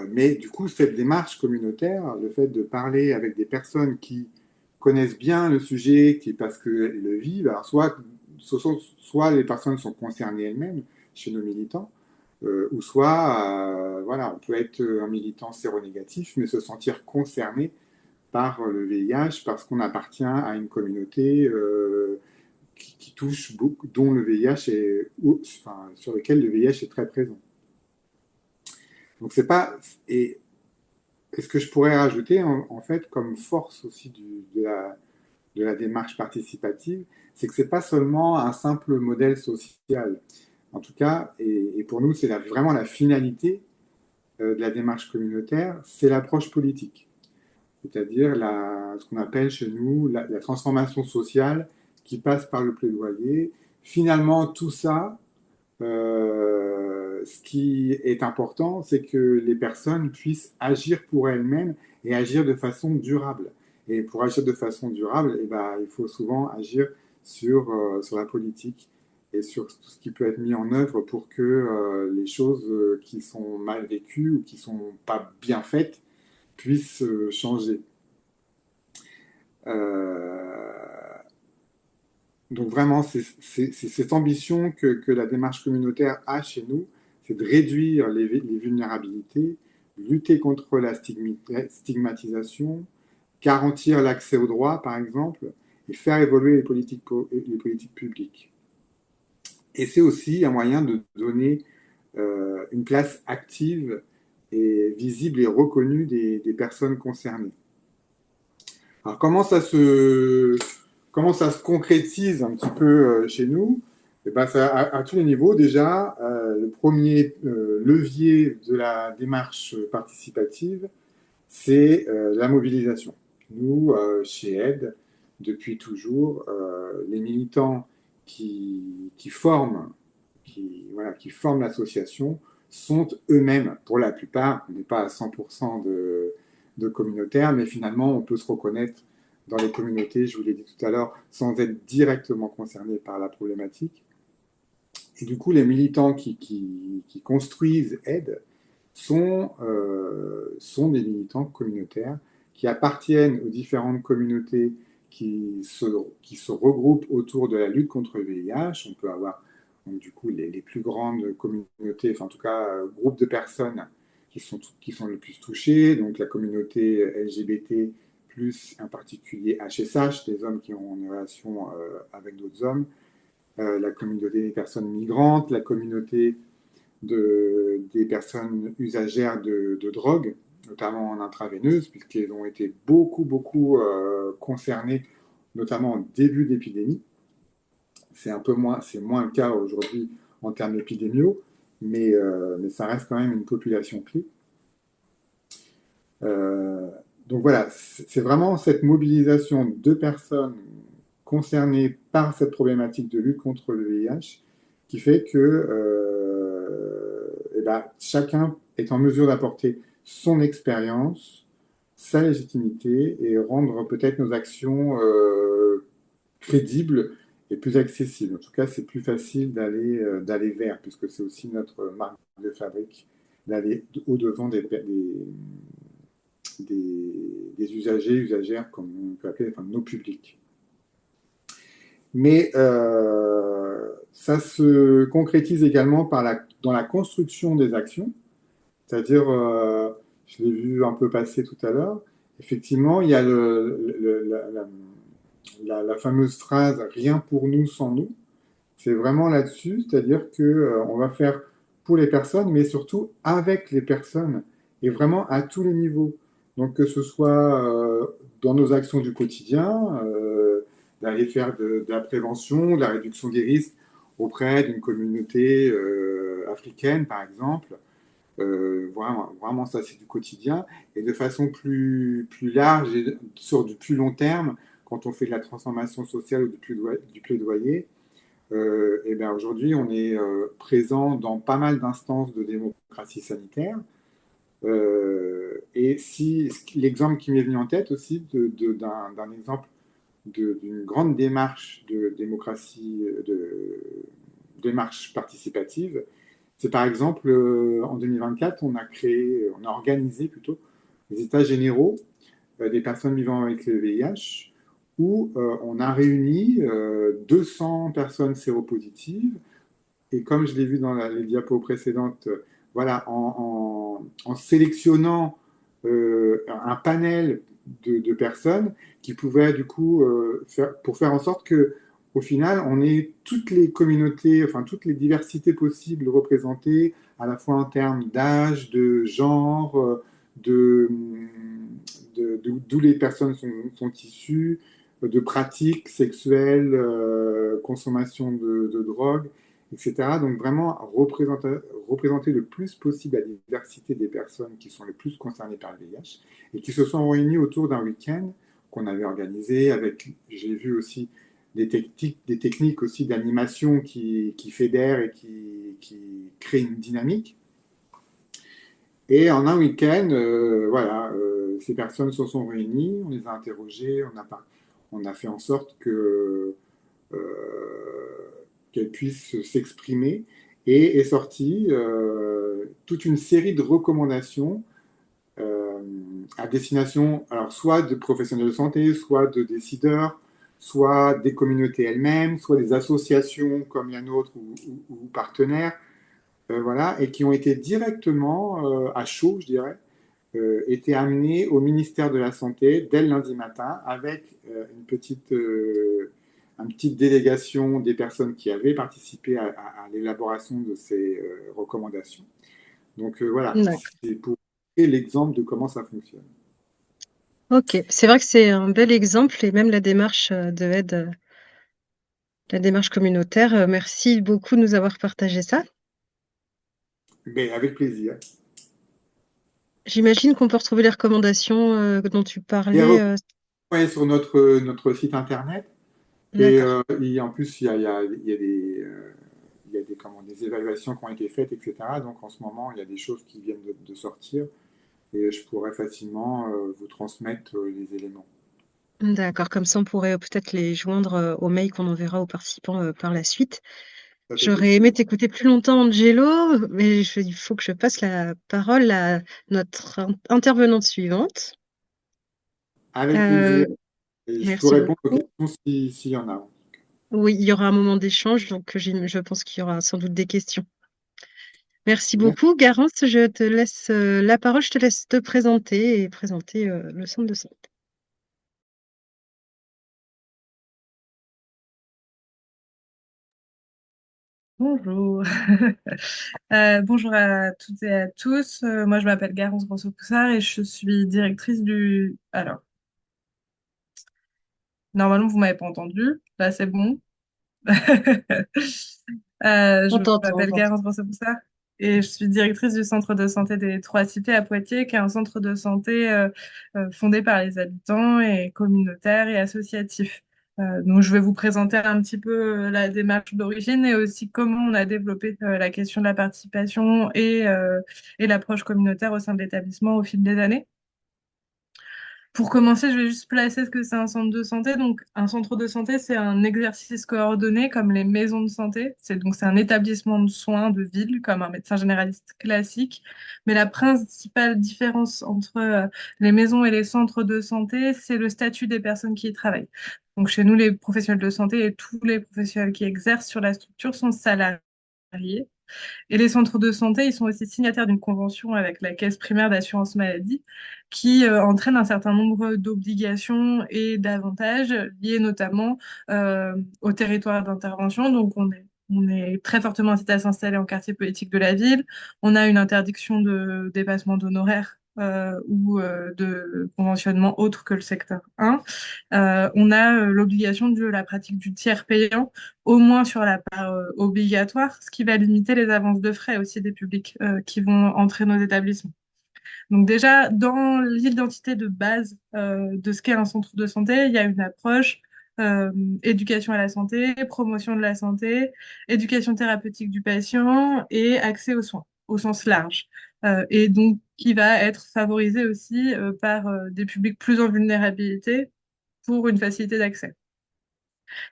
Mais du coup, cette démarche communautaire, le fait de parler avec des personnes qui connaissent bien le sujet, parce qu'elles le vivent, alors soit les personnes sont concernées elles-mêmes chez nos militants, ou soit, voilà, on peut être un militant séronégatif, mais se sentir concerné par le VIH parce qu'on appartient à une communauté qui touche beaucoup, dont le VIH sur lequel le VIH est très présent. Donc c'est pas. Et ce que je pourrais rajouter en fait comme force aussi de la démarche participative, c'est que c'est pas seulement un simple modèle social. En tout cas, et pour nous, c'est vraiment la finalité de la démarche communautaire, c'est l'approche politique. C'est-à-dire ce qu'on appelle chez nous la transformation sociale qui passe par le plaidoyer. Finalement, tout ça, ce qui est important, c'est que les personnes puissent agir pour elles-mêmes et agir de façon durable. Et pour agir de façon durable, eh ben, il faut souvent agir sur la politique et sur tout ce qui peut être mis en œuvre pour que les choses qui sont mal vécues ou qui ne sont pas bien faites puissent changer. Donc vraiment, c'est cette ambition que la démarche communautaire a chez nous, c'est de réduire les vulnérabilités, lutter contre la stigmatisation, garantir l'accès aux droits, par exemple, et faire évoluer les politiques publiques. Et c'est aussi un moyen de donner une place active et visible et reconnue des personnes concernées. Alors comment ça se concrétise un petit peu chez nous? Eh ben, ça, à tous les niveaux, déjà, le premier levier de la démarche participative, c'est la mobilisation. Nous, chez AIDE, depuis toujours, les militants qui forment l'association sont eux-mêmes, pour la plupart, on n'est pas à 100% de communautaires, mais finalement, on peut se reconnaître dans les communautés, je vous l'ai dit tout à l'heure, sans être directement concernés par la problématique. Et du coup, les militants qui construisent AIDE sont des militants communautaires qui appartiennent aux différentes communautés qui se regroupent autour de la lutte contre le VIH. On peut avoir donc, du coup les plus grandes communautés, enfin en tout cas groupes de personnes qui sont le plus touchés, donc la communauté LGBT, plus en particulier HSH, des hommes qui ont une relation avec d'autres hommes, la communauté des personnes migrantes, la communauté des personnes usagères de drogue, notamment en intraveineuse, puisqu'elles ont été beaucoup concernées, notamment au début d'épidémie. C'est moins le cas aujourd'hui en termes épidémiaux, mais ça reste quand même une population clé. Donc voilà, c'est vraiment cette mobilisation de personnes concernées par cette problématique de lutte contre le VIH qui fait que chacun est en mesure d'apporter son expérience, sa légitimité et rendre peut-être nos actions crédibles et plus accessibles. En tout cas, c'est plus facile d'aller vers, puisque c'est aussi notre marque de fabrique, d'aller au-devant des usagers, usagères, comme on peut appeler, enfin, nos publics. Mais ça se concrétise également dans la construction des actions, c'est-à-dire, je l'ai vu un peu passer tout à l'heure, effectivement, il y a la fameuse phrase « rien pour nous sans nous ». C'est vraiment là-dessus, c'est-à-dire qu'on va faire pour les personnes, mais surtout avec les personnes, et vraiment à tous les niveaux. Donc que ce soit dans nos actions du quotidien, d'aller faire de la prévention, de la réduction des risques auprès d'une communauté africaine, par exemple. Vraiment, ça, c'est du quotidien. Et de façon plus large et sur du plus long terme, quand on fait de la transformation sociale ou du plaidoyer, et bien aujourd'hui, on est présent dans pas mal d'instances de démocratie sanitaire. Et si l'exemple qui m'est venu en tête aussi d'un exemple d'une grande démarche de démocratie, démarche participative, c'est par exemple en 2024, on a organisé plutôt les états généraux des personnes vivant avec le VIH, où on a réuni 200 personnes séropositives, et comme je l'ai vu dans les diapos précédentes, voilà, en sélectionnant un panel de personnes qui pouvaient du coup faire en sorte que au final, on ait toutes les communautés, enfin toutes les diversités possibles représentées, à la fois en termes d'âge, de genre, d'où les personnes sont issues, de pratiques sexuelles, consommation de drogue, etc. Donc vraiment représenter le plus possible la diversité des personnes qui sont les plus concernées par le VIH et qui se sont réunies autour d'un week-end qu'on avait organisé avec, j'ai vu aussi, des techniques aussi d'animation qui fédèrent et qui créer une dynamique. Et en un week-end, voilà, ces personnes se sont réunies, on les a interrogées, on a fait en sorte euh, qu'elles puissent s'exprimer et est sortie toute une série de recommandations euh, à destination, alors soit de professionnels de santé, soit de décideurs, soit des communautés elles-mêmes, soit des associations comme la nôtre ou partenaires, voilà, et qui ont été directement à chaud, je dirais, été amenées au ministère de la Santé dès le lundi matin avec une petite délégation des personnes qui avaient participé à l'élaboration de ces recommandations. Donc voilà, D'accord. c'est pour l'exemple de comment ça fonctionne. Ok, c'est vrai que c'est un bel exemple et même la démarche de aide, la démarche communautaire. Merci beaucoup de nous avoir partagé ça. Mais avec plaisir. J'imagine qu'on peut retrouver les recommandations dont tu Et parlais. ouais, sur notre site internet. D'accord. Et en plus, il y a des évaluations qui ont été faites, etc. Donc en ce moment, il y a des choses qui viennent de sortir et je pourrais facilement vous transmettre les éléments. D'accord, comme ça on pourrait peut-être les joindre au mail qu'on enverra aux participants par la suite. Ça, c'est J'aurais possible. aimé t'écouter plus longtemps, Angelo, mais il faut que je passe la parole à notre intervenante suivante. Avec Euh, plaisir. Et je peux merci répondre aux beaucoup. questions s'il y en a. Oui, il y aura un moment d'échange, donc je pense qu'il y aura sans doute des questions. Merci beaucoup. Garance, je te laisse la parole, je te laisse te présenter et présenter le centre de santé. Bonjour. Bonjour à toutes et à tous. Moi, je m'appelle Garance Grosso-Poussard et je suis directrice du... Alors, normalement, vous m'avez pas entendu. Là, c'est bon. On Je t'entend, on m'appelle t'entend. Garance Grosso-Poussard et je suis directrice du centre de santé des Trois Cités à Poitiers, qui est un centre de santé fondé par les habitants et communautaire et associatif. Donc, je vais vous présenter un petit peu la démarche d'origine et aussi comment on a développé la question de la participation et l'approche communautaire au sein de l'établissement au fil des années. Pour commencer, je vais juste placer ce que c'est un centre de santé. Donc, un centre de santé, c'est un exercice coordonné comme les maisons de santé. C'est un établissement de soins de ville, comme un médecin généraliste classique. Mais la principale différence entre les maisons et les centres de santé, c'est le statut des personnes qui y travaillent. Donc, chez nous, les professionnels de santé et tous les professionnels qui exercent sur la structure sont salariés. Et les centres de santé, ils sont aussi signataires d'une convention avec la Caisse primaire d'assurance maladie qui entraîne un certain nombre d'obligations et d'avantages liés notamment au territoire d'intervention. Donc, on est très fortement incité à s'installer en quartier politique de la ville. On a une interdiction de dépassement d'honoraires ou de conventionnement autre que le secteur 1. On a l'obligation de la pratique du tiers payant au moins sur la part obligatoire, ce qui va limiter les avances de frais aussi des publics qui vont entrer nos établissements. Donc déjà, dans l'identité de base de ce qu'est un centre de santé, il y a une approche éducation à la santé, promotion de la santé, éducation thérapeutique du patient et accès aux soins au sens large. Et donc qui va être favorisé aussi par des publics plus en vulnérabilité pour une facilité d'accès.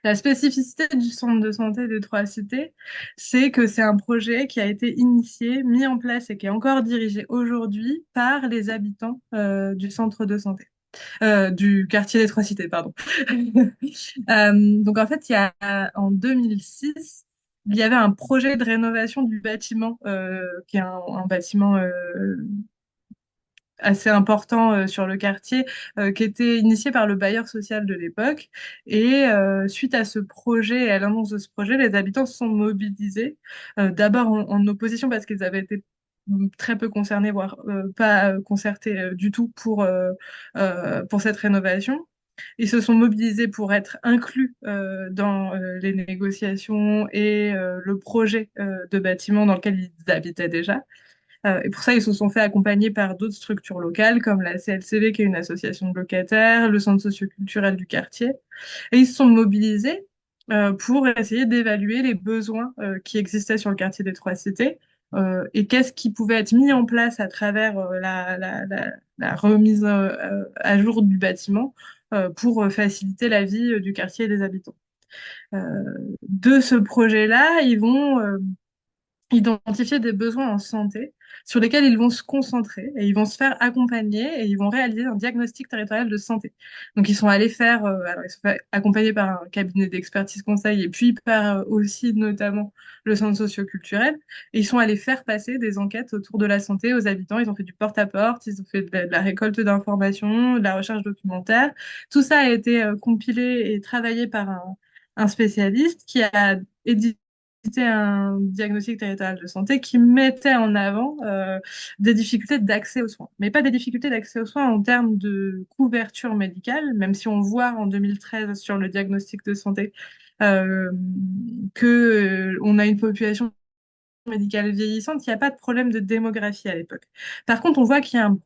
La spécificité du centre de santé des Trois Cités, c'est que c'est un projet qui a été initié, mis en place et qui est encore dirigé aujourd'hui par les habitants du centre de santé, du quartier des Trois Cités, pardon. Donc en fait, en 2006, il y avait un projet de rénovation du bâtiment, qui est un bâtiment assez important sur le quartier, qui était initié par le bailleur social de l'époque. Et suite à ce projet et à l'annonce de ce projet, les habitants se sont mobilisés, d'abord en opposition parce qu'ils avaient été très peu concernés, voire pas concertés du tout pour cette rénovation. Ils se sont mobilisés pour être inclus dans les négociations et le projet de bâtiment dans lequel ils habitaient déjà. Et pour ça, ils se sont fait accompagner par d'autres structures locales, comme la CLCV, qui est une association de locataires, le centre socioculturel du quartier. Et ils se sont mobilisés pour essayer d'évaluer les besoins qui existaient sur le quartier des Trois Cités et qu'est-ce qui pouvait être mis en place à travers la remise à jour du bâtiment pour faciliter la vie du quartier et des habitants. Euh, de ce projet-là, ils vont identifier des besoins en santé sur lesquels ils vont se concentrer et ils vont se faire accompagner et ils vont réaliser un diagnostic territorial de santé. Donc ils sont allés faire, alors ils sont fait accompagnés par un cabinet d'expertise conseil et puis par aussi notamment le centre socio-culturel et ils sont allés faire passer des enquêtes autour de la santé aux habitants. Ils ont fait du porte-à-porte, ils ont fait de la récolte d'informations, de la recherche documentaire. Tout ça a été compilé et travaillé par un spécialiste qui a édité un diagnostic territorial de santé qui mettait en avant des difficultés d'accès aux soins, mais pas des difficultés d'accès aux soins en termes de couverture médicale, même si on voit en 2013 sur le diagnostic de santé euh, que on a une population médicale vieillissante, il n'y a pas de problème de démographie à l'époque. Par contre, on voit qu'il y a un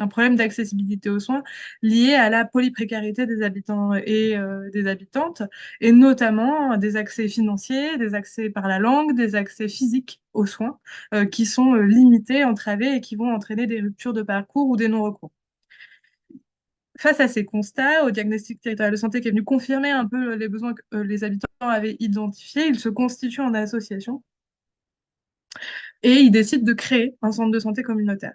problème d'accessibilité aux soins lié à la polyprécarité des habitants et des habitantes, et notamment des accès financiers, des accès par la langue, des accès physiques aux soins, qui sont limités, entravés et qui vont entraîner des ruptures de parcours ou des non-recours. Face à ces constats, au diagnostic territorial de santé qui est venu confirmer un peu les besoins que les habitants avaient identifiés, ils se constituent en association et ils décident de créer un centre de santé communautaire.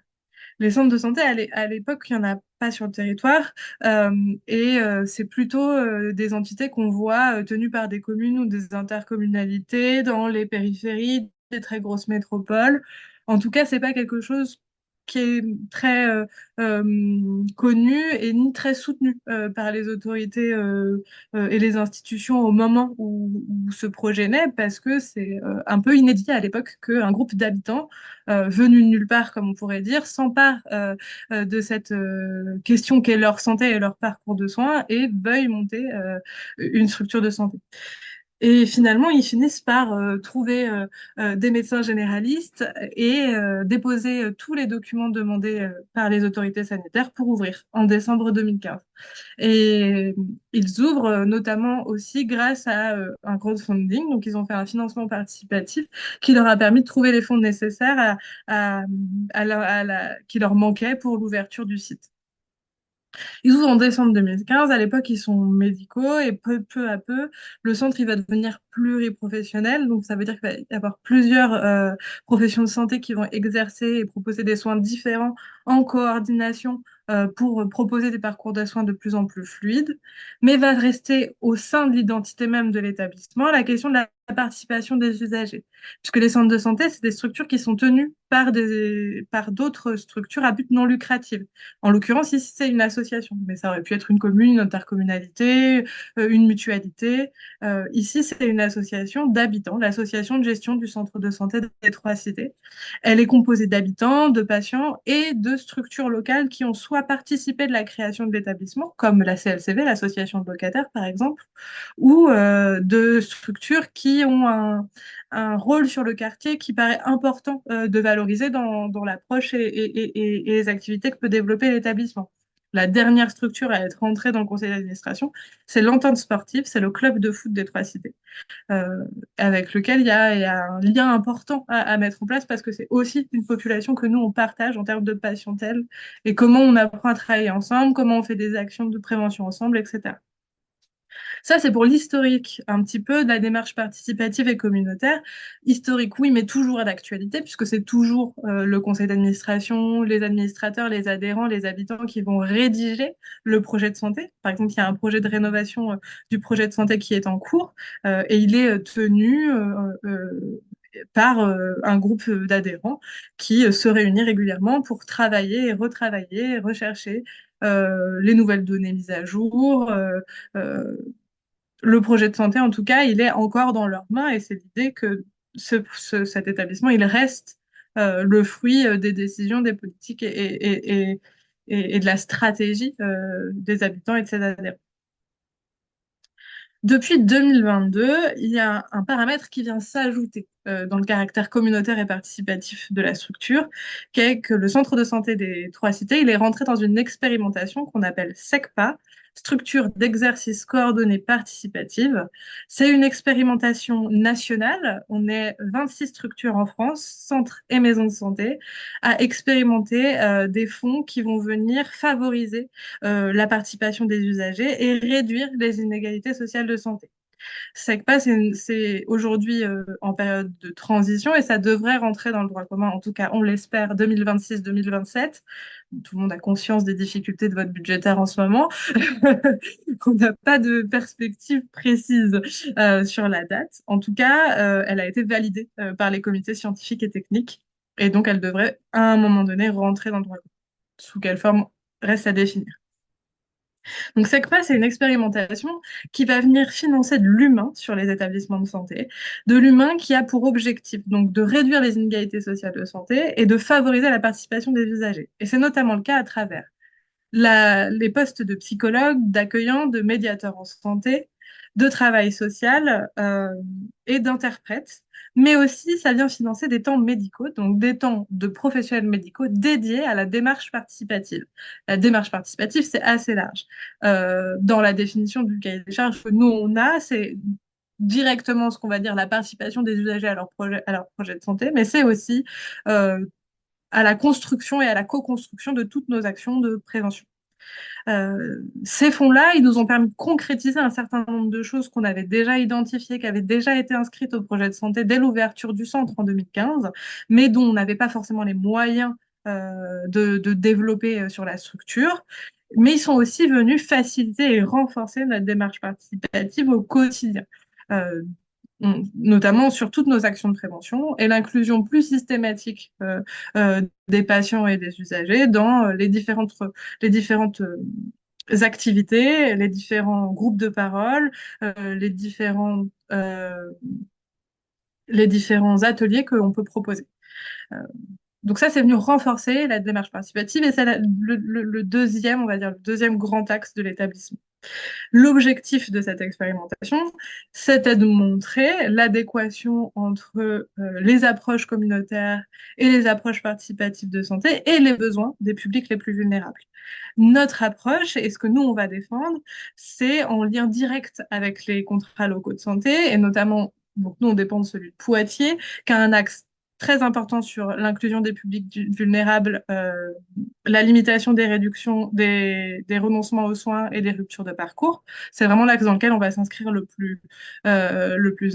Les centres de santé, à l'époque, il n'y en a pas sur le territoire euh, et c'est plutôt des entités qu'on voit tenues par des communes ou des intercommunalités dans les périphéries des très grosses métropoles. En tout cas, c'est pas quelque chose qui est très connu et ni très soutenu par les autorités et les institutions au moment où ce projet naît, parce que c'est un peu inédit à l'époque qu'un groupe d'habitants venus de nulle part, comme on pourrait dire, s'emparent de cette question qu'est leur santé et leur parcours de soins et veuillent monter une structure de santé. Et finalement, ils finissent par trouver des médecins généralistes et déposer tous les documents demandés par les autorités sanitaires pour ouvrir en décembre 2015. Et ils ouvrent notamment aussi grâce à un crowdfunding. Donc, ils ont fait un financement participatif qui leur a permis de trouver les fonds nécessaires qui leur manquaient pour l'ouverture du site. Ils ouvrent en décembre 2015. À l'époque, ils sont médicaux et peu à peu, le centre il va devenir pluriprofessionnel. Donc, ça veut dire qu'il va y avoir plusieurs professions de santé qui vont exercer et proposer des soins différents en coordination pour proposer des parcours de soins de plus en plus fluides. Mais va rester au sein de l'identité même de l'établissement la question de la participation des usagers. Puisque les centres de santé, c'est des structures qui sont tenues par d'autres structures à but non lucratif. En l'occurrence, ici, c'est une association, mais ça aurait pu être une commune, une intercommunalité, une mutualité. Ici, c'est une association d'habitants, l'association de gestion du centre de santé des Trois Cités. Elle est composée d'habitants, de patients et de structures locales qui ont soit participé de la création de l'établissement, comme la CLCV, l'association de locataires par exemple, ou de structures qui ont un rôle sur le quartier qui paraît important de valoriser dans l'approche et les activités que peut développer l'établissement. La dernière structure à être rentrée dans le conseil d'administration, c'est l'entente sportive, c'est le club de foot des Trois Cités, euh, avec lequel il y a un lien important à mettre en place parce que c'est aussi une population que nous, on partage en termes de patientèle et comment on apprend à travailler ensemble, comment on fait des actions de prévention ensemble, etc. Ça, c'est pour l'historique un petit peu de la démarche participative et communautaire. Historique, oui, mais toujours à l'actualité, puisque c'est toujours le conseil d'administration, les administrateurs, les adhérents, les habitants qui vont rédiger le projet de santé. Par exemple, il y a un projet de rénovation du projet de santé qui est en cours et il est tenu par un groupe d'adhérents qui se réunit régulièrement pour travailler et retravailler et rechercher les nouvelles données mises à jour, euh, le projet de santé, en tout cas, il est encore dans leurs mains et c'est l'idée que cet établissement, il reste le fruit des décisions, des politiques et de la stratégie des habitants et de ses adhérents. Depuis 2022, il y a un paramètre qui vient s'ajouter dans le caractère communautaire et participatif de la structure, qui est que le centre de santé des Trois Cités, il est rentré dans une expérimentation qu'on appelle SECPA, structure d'exercice coordonné participative. C'est une expérimentation nationale. On est 26 structures en France, centres et maisons de santé, à expérimenter des fonds qui vont venir favoriser la participation des usagers et réduire les inégalités sociales de santé. SECPA, c'est aujourd'hui en période de transition et ça devrait rentrer dans le droit commun, en tout cas, on l'espère, 2026-2027. Tout le monde a conscience des difficultés de vote budgétaire en ce moment. On n'a pas de perspective précise sur la date. En tout cas, elle a été validée par les comités scientifiques et techniques et donc elle devrait, à un moment donné, rentrer dans le droit commun. Sous quelle forme reste à définir. Donc SECPA, c'est une expérimentation qui va venir financer de l'humain sur les établissements de santé, de l'humain qui a pour objectif donc de réduire les inégalités sociales de santé et de favoriser la participation des usagers. Et c'est notamment le cas à travers les postes de psychologues, d'accueillants, de médiateurs en santé, de travail social et d'interprètes. Mais aussi, ça vient financer des temps médicaux, donc des temps de professionnels médicaux dédiés à la démarche participative. La démarche participative, c'est assez large. Dans la définition du cahier des charges que nous, on a, c'est directement ce qu'on va dire la participation des usagers à leur projet de santé, mais c'est aussi à la construction et à la co-construction de toutes nos actions de prévention. Ces fonds-là, ils nous ont permis de concrétiser un certain nombre de choses qu'on avait déjà identifiées, qui avaient déjà été inscrites au projet de santé dès l'ouverture du centre en 2015, mais dont on n'avait pas forcément les moyens de développer sur la structure. Mais ils sont aussi venus faciliter et renforcer notre démarche participative au quotidien. Notamment sur toutes nos actions de prévention et l'inclusion plus systématique des patients et des usagers dans les différentes activités, les différents groupes de parole, euh, les différents ateliers que l'on peut proposer. Euh, donc ça, c'est venu renforcer la démarche participative et c'est le deuxième, on va dire, le deuxième grand axe de l'établissement. L'objectif de cette expérimentation, c'était de montrer l'adéquation entre les approches communautaires et les approches participatives de santé et les besoins des publics les plus vulnérables. Notre approche, et ce que nous, on va défendre, c'est en lien direct avec les contrats locaux de santé, et notamment, donc nous, on dépend de celui de Poitiers, qui a un axe très important sur l'inclusion des publics vulnérables, la limitation des réductions, des renoncements aux soins et des ruptures de parcours. C'est vraiment l'axe dans lequel on va s'inscrire le plus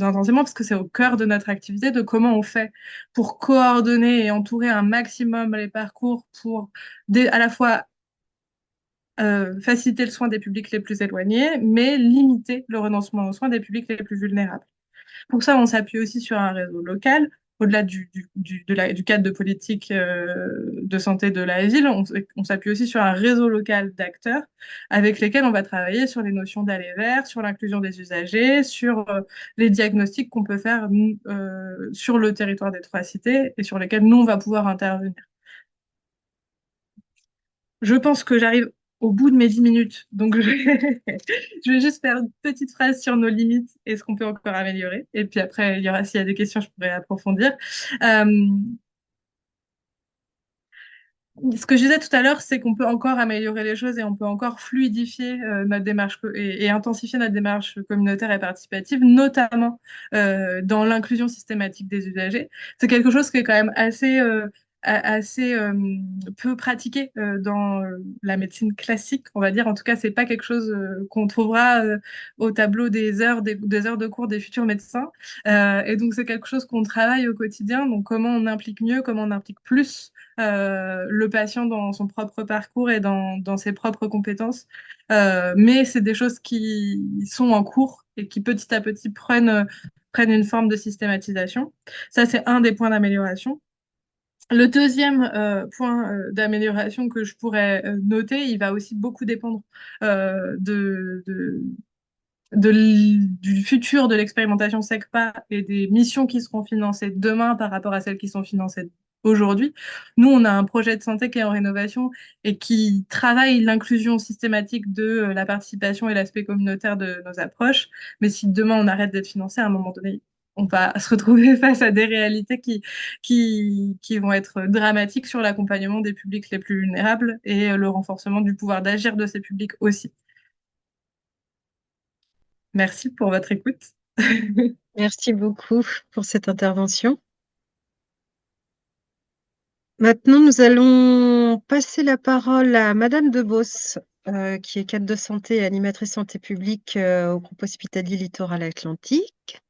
intensément parce que c'est au cœur de notre activité de comment on fait pour coordonner et entourer un maximum les parcours pour à la fois faciliter le soin des publics les plus éloignés, mais limiter le renoncement aux soins des publics les plus vulnérables. Pour ça, on s'appuie aussi sur un réseau local. Au-delà du cadre de politique de santé de la ville, on s'appuie aussi sur un réseau local d'acteurs avec lesquels on va travailler sur les notions d'aller vers, sur l'inclusion des usagers, sur les diagnostics qu'on peut faire sur le territoire des trois cités et sur lesquels nous, on va pouvoir intervenir. Je pense que j'arrive au bout de mes 10 minutes, donc je vais juste faire une petite phrase sur nos limites et ce qu'on peut encore améliorer. Et puis après, s'il y a des questions, je pourrais approfondir. Ce que je disais tout à l'heure, c'est qu'on peut encore améliorer les choses et on peut encore fluidifier notre démarche et intensifier notre démarche communautaire et participative, notamment dans l'inclusion systématique des usagers. C'est quelque chose qui est quand même assez peu pratiqué dans la médecine classique, on va dire. En tout cas, c'est pas quelque chose qu'on trouvera au tableau des heures de cours des futurs médecins. Et donc, c'est quelque chose qu'on travaille au quotidien. Donc, comment on implique mieux, comment on implique plus le patient dans son propre parcours et dans ses propres compétences. Mais c'est des choses qui sont en cours et qui petit à petit prennent une forme de systématisation. Ça, c'est un des points d'amélioration. Le deuxième point d'amélioration que je pourrais noter, il va aussi beaucoup dépendre du futur de l'expérimentation SECPA et des missions qui seront financées demain par rapport à celles qui sont financées aujourd'hui. Nous, on a un projet de santé qui est en rénovation et qui travaille l'inclusion systématique de la participation et l'aspect communautaire de nos approches. Mais si demain on arrête d'être financé, à un moment donné, on va se retrouver face à des réalités qui vont être dramatiques sur l'accompagnement des publics les plus vulnérables et le renforcement du pouvoir d'agir de ces publics aussi. Merci pour votre écoute. Merci beaucoup pour cette intervention. Maintenant, nous allons passer la parole à Madame Debos, qui est cadre de santé et animatrice santé publique au groupe hospitalier Littoral Atlantique.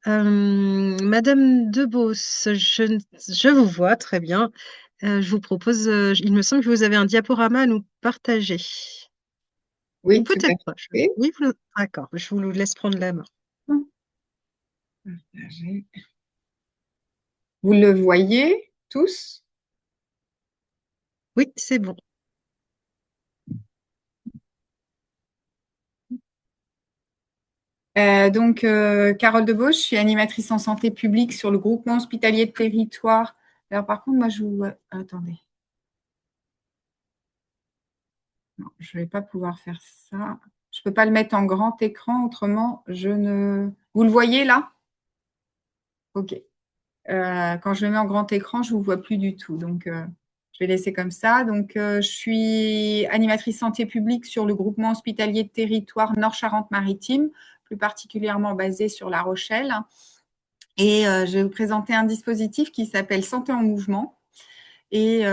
Madame Debos, je vous vois très bien. Je vous propose, il me semble que vous avez un diaporama à nous partager. Ou Oui, tout à peut-être pas. fait. Oui, d'accord, je vous laisse prendre la main. Vous le voyez tous? Oui, c'est bon. Carole Debauche, je suis animatrice en santé publique sur le groupement hospitalier de territoire. Alors, par contre, moi, je vous... Attendez. Non, je ne vais pas pouvoir faire ça. Je ne peux pas le mettre en grand écran, autrement, je ne... Vous le voyez là? OK. Quand je le mets en grand écran, je ne vous vois plus du tout. Donc, je vais laisser comme ça. Donc, je suis animatrice santé publique sur le groupement hospitalier de territoire Nord-Charente-Maritime, plus particulièrement basé sur La Rochelle. Et je vais vous présenter un dispositif qui s'appelle Santé en mouvement et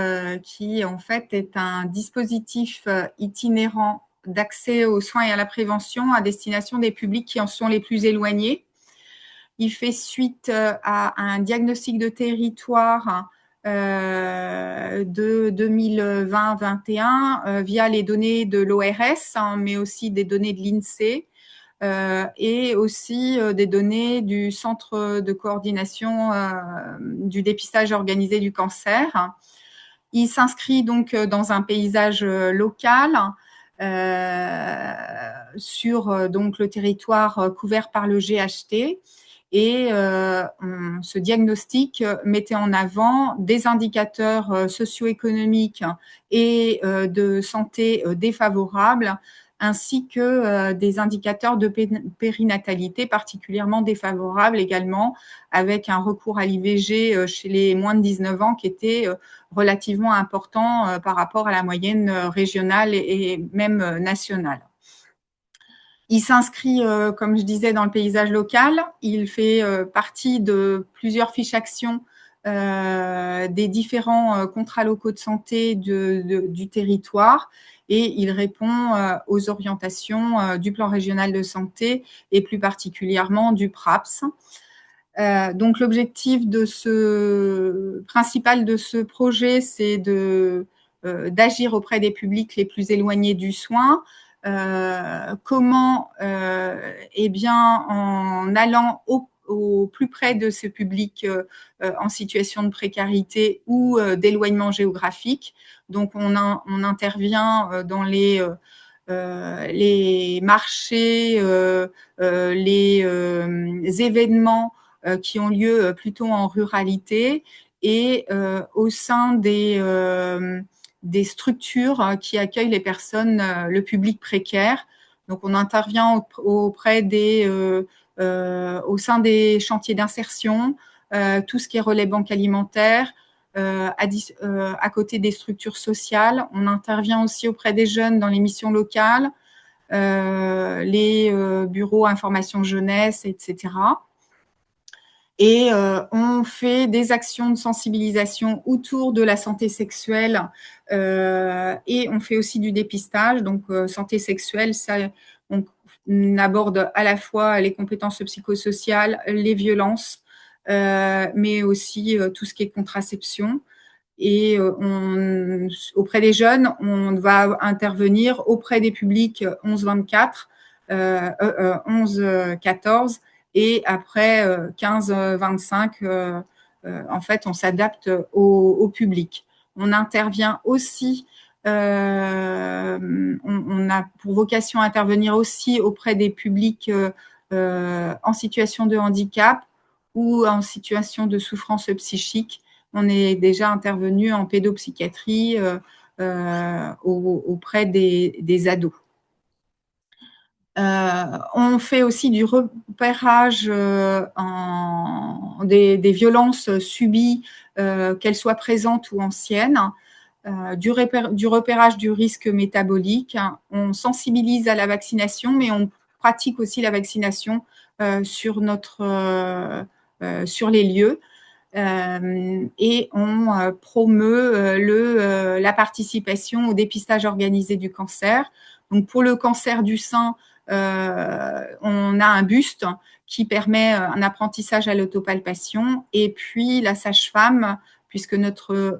qui, en fait, est un dispositif itinérant d'accès aux soins et à la prévention à destination des publics qui en sont les plus éloignés. Il fait suite à un diagnostic de territoire de 2020-21 via les données de l'ORS, mais aussi des données de l'INSEE et aussi des données du Centre de coordination du dépistage organisé du cancer. Il s'inscrit donc dans un paysage local sur donc le territoire couvert par le GHT. Et ce diagnostic mettait en avant des indicateurs socio-économiques et de santé défavorables, ainsi que des indicateurs de périnatalité particulièrement défavorables également, avec un recours à l'IVG chez les moins de 19 ans qui était relativement important par rapport à la moyenne régionale et même nationale. Il s'inscrit, comme je disais, dans le paysage local. Il fait partie de plusieurs fiches actions des différents contrats locaux de santé du territoire et il répond aux orientations du plan régional de santé et plus particulièrement du PRAPS. Donc l'objectif principal de ce projet, c'est d'agir auprès des publics les plus éloignés du soin. Comment Eh bien, en allant au plus près de ce public en situation de précarité ou d'éloignement géographique. Donc, on intervient dans les marchés, les événements qui ont lieu plutôt en ruralité et au sein des structures qui accueillent les personnes, le public précaire. Donc, on intervient auprès au sein des chantiers d'insertion, tout ce qui est relais banque alimentaire, à côté des structures sociales. On intervient aussi auprès des jeunes dans les missions locales, les bureaux information jeunesse, etc. Et on fait des actions de sensibilisation autour de la santé sexuelle et on fait aussi du dépistage. Donc, santé sexuelle, ça, on aborde à la fois les compétences psychosociales, les violences, mais aussi tout ce qui est contraception. Et auprès des jeunes, on va intervenir auprès des publics 11-24, 11-14 et après 15-25, en fait, on s'adapte au public. On intervient aussi, on a pour vocation à intervenir aussi auprès des publics en situation de handicap ou en situation de souffrance psychique. On est déjà intervenu en pédopsychiatrie auprès des ados. On fait aussi du repérage des violences subies, qu'elles soient présentes ou anciennes, du repérage du risque métabolique. On sensibilise à la vaccination, mais on pratique aussi la vaccination sur les lieux. Et on promeut la participation au dépistage organisé du cancer. Donc pour le cancer du sein, on a un buste qui permet un apprentissage à l'autopalpation, et puis la sage-femme, puisque notre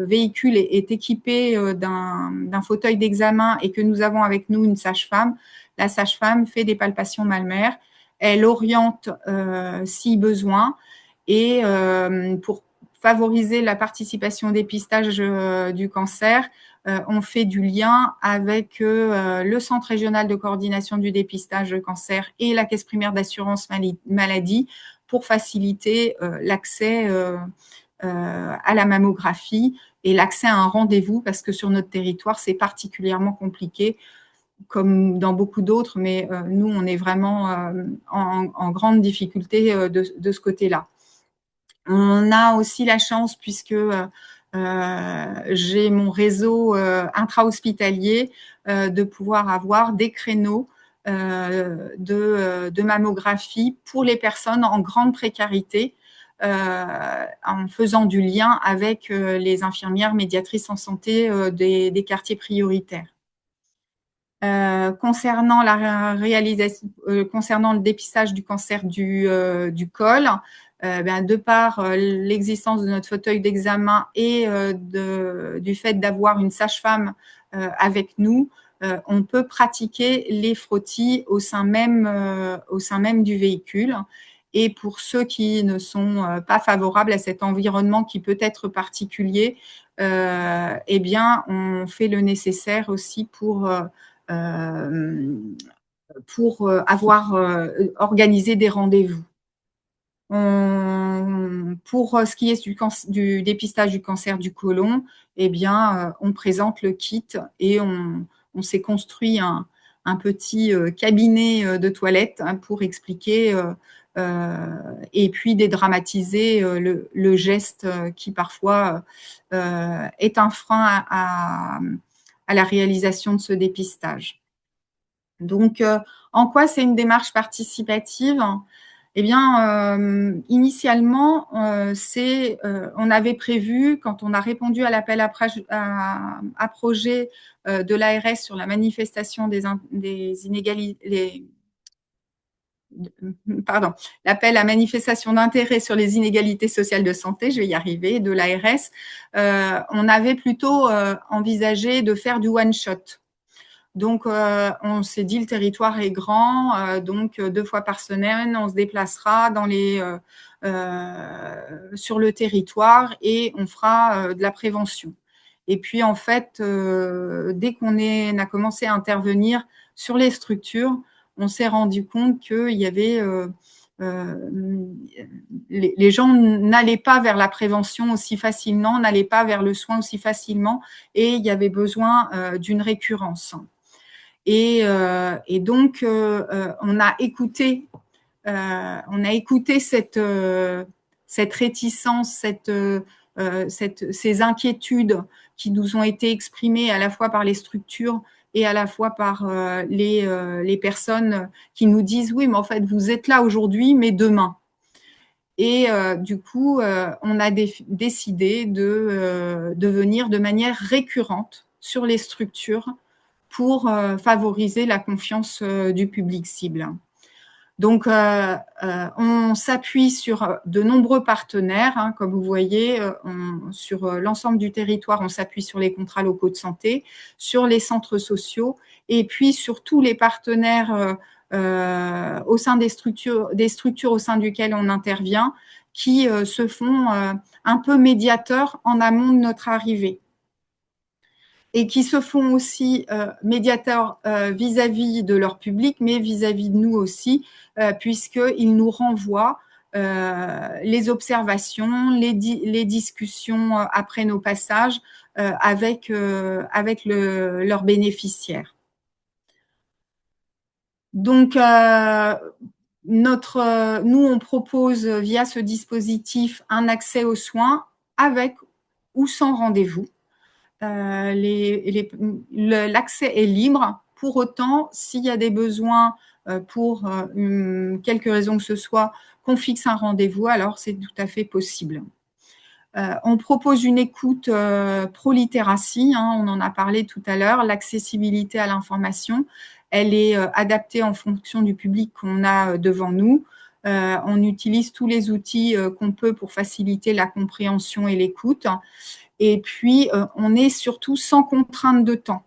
véhicule est équipé d'un fauteuil d'examen et que nous avons avec nous une sage-femme, la sage-femme fait des palpations mammaires, elle oriente si besoin, et pour favoriser la participation au dépistage du cancer, on fait du lien avec le Centre régional de coordination du dépistage de cancer et la Caisse primaire d'assurance maladie pour faciliter l'accès à la mammographie et l'accès à un rendez-vous, parce que sur notre territoire, c'est particulièrement compliqué, comme dans beaucoup d'autres, mais nous, on est vraiment en grande difficulté de ce côté-là. On a aussi la chance, puisque j'ai mon réseau intra-hospitalier, de pouvoir avoir des créneaux de mammographie pour les personnes en grande précarité, en faisant du lien avec les infirmières médiatrices en santé des quartiers prioritaires. Concernant concernant le dépistage du cancer du col, de par l'existence de notre fauteuil d'examen et du fait d'avoir une sage-femme avec nous, on peut pratiquer les frottis au sein même du véhicule. Et pour ceux qui ne sont pas favorables à cet environnement qui peut être particulier, eh bien, on fait le nécessaire aussi pour avoir organisé des rendez-vous. Pour ce qui est du dépistage du cancer du côlon, eh bien, on présente le kit et on s'est construit un petit cabinet de toilette pour expliquer et puis dédramatiser le geste qui parfois est un frein à la réalisation de ce dépistage. Donc, en quoi c'est une démarche participative ? Eh bien, initialement, on avait prévu, quand on a répondu à l'appel à projet de l'ARS sur la manifestation des inégalités, l'appel à manifestation d'intérêt sur les inégalités sociales de santé, je vais y arriver, de l'ARS, on avait plutôt envisagé de faire du one-shot. Donc, on s'est dit, le territoire est grand, donc 2 fois par semaine, on se déplacera sur le territoire et on fera de la prévention. Et puis, en fait, dès qu'on a commencé à intervenir sur les structures, on s'est rendu compte qu'il y avait les gens n'allaient pas vers la prévention aussi facilement, n'allaient pas vers le soin aussi facilement, et il y avait besoin d'une récurrence. Et donc, on a écouté cette réticence, ces inquiétudes qui nous ont été exprimées à la fois par les structures et à la fois par les personnes qui nous disent « oui, mais en fait, vous êtes là aujourd'hui, mais demain ». Et du coup, on a décidé de venir de manière récurrente sur les structures pour favoriser la confiance du public cible. Donc, on s'appuie sur de nombreux partenaires, comme vous voyez, sur l'ensemble du territoire, on s'appuie sur les contrats locaux de santé, sur les centres sociaux, et puis sur tous les partenaires au sein des structures au sein duquel on intervient, qui se font un peu médiateurs en amont de notre arrivée, et qui se font aussi médiateurs vis-à-vis de leur public, mais vis-à-vis de nous aussi, puisqu'ils nous renvoient les observations, les discussions après nos passages avec leurs bénéficiaires. Donc, nous, on propose via ce dispositif un accès aux soins avec ou sans rendez-vous. L'accès est libre. Pour autant, s'il y a des besoins pour quelque raison que ce soit, qu'on fixe un rendez-vous, alors c'est tout à fait possible. On propose une écoute pro-littératie, on en a parlé tout à l'heure, l'accessibilité à l'information, elle est adaptée en fonction du public qu'on a devant nous. On utilise tous les outils qu'on peut pour faciliter la compréhension et l'écoute. Et puis, on est surtout sans contrainte de temps.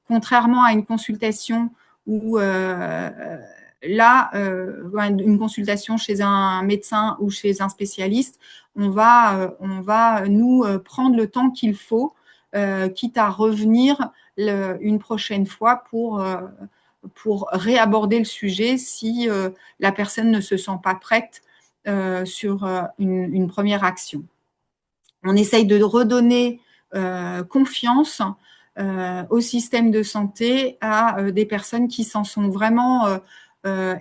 Contrairement à une consultation où là, une consultation chez un médecin ou chez un spécialiste, on va nous prendre le temps qu'il faut, quitte à revenir une prochaine fois pour réaborder le sujet si la personne ne se sent pas prête sur une première action. On essaye de redonner confiance au système de santé à des personnes qui s'en sont vraiment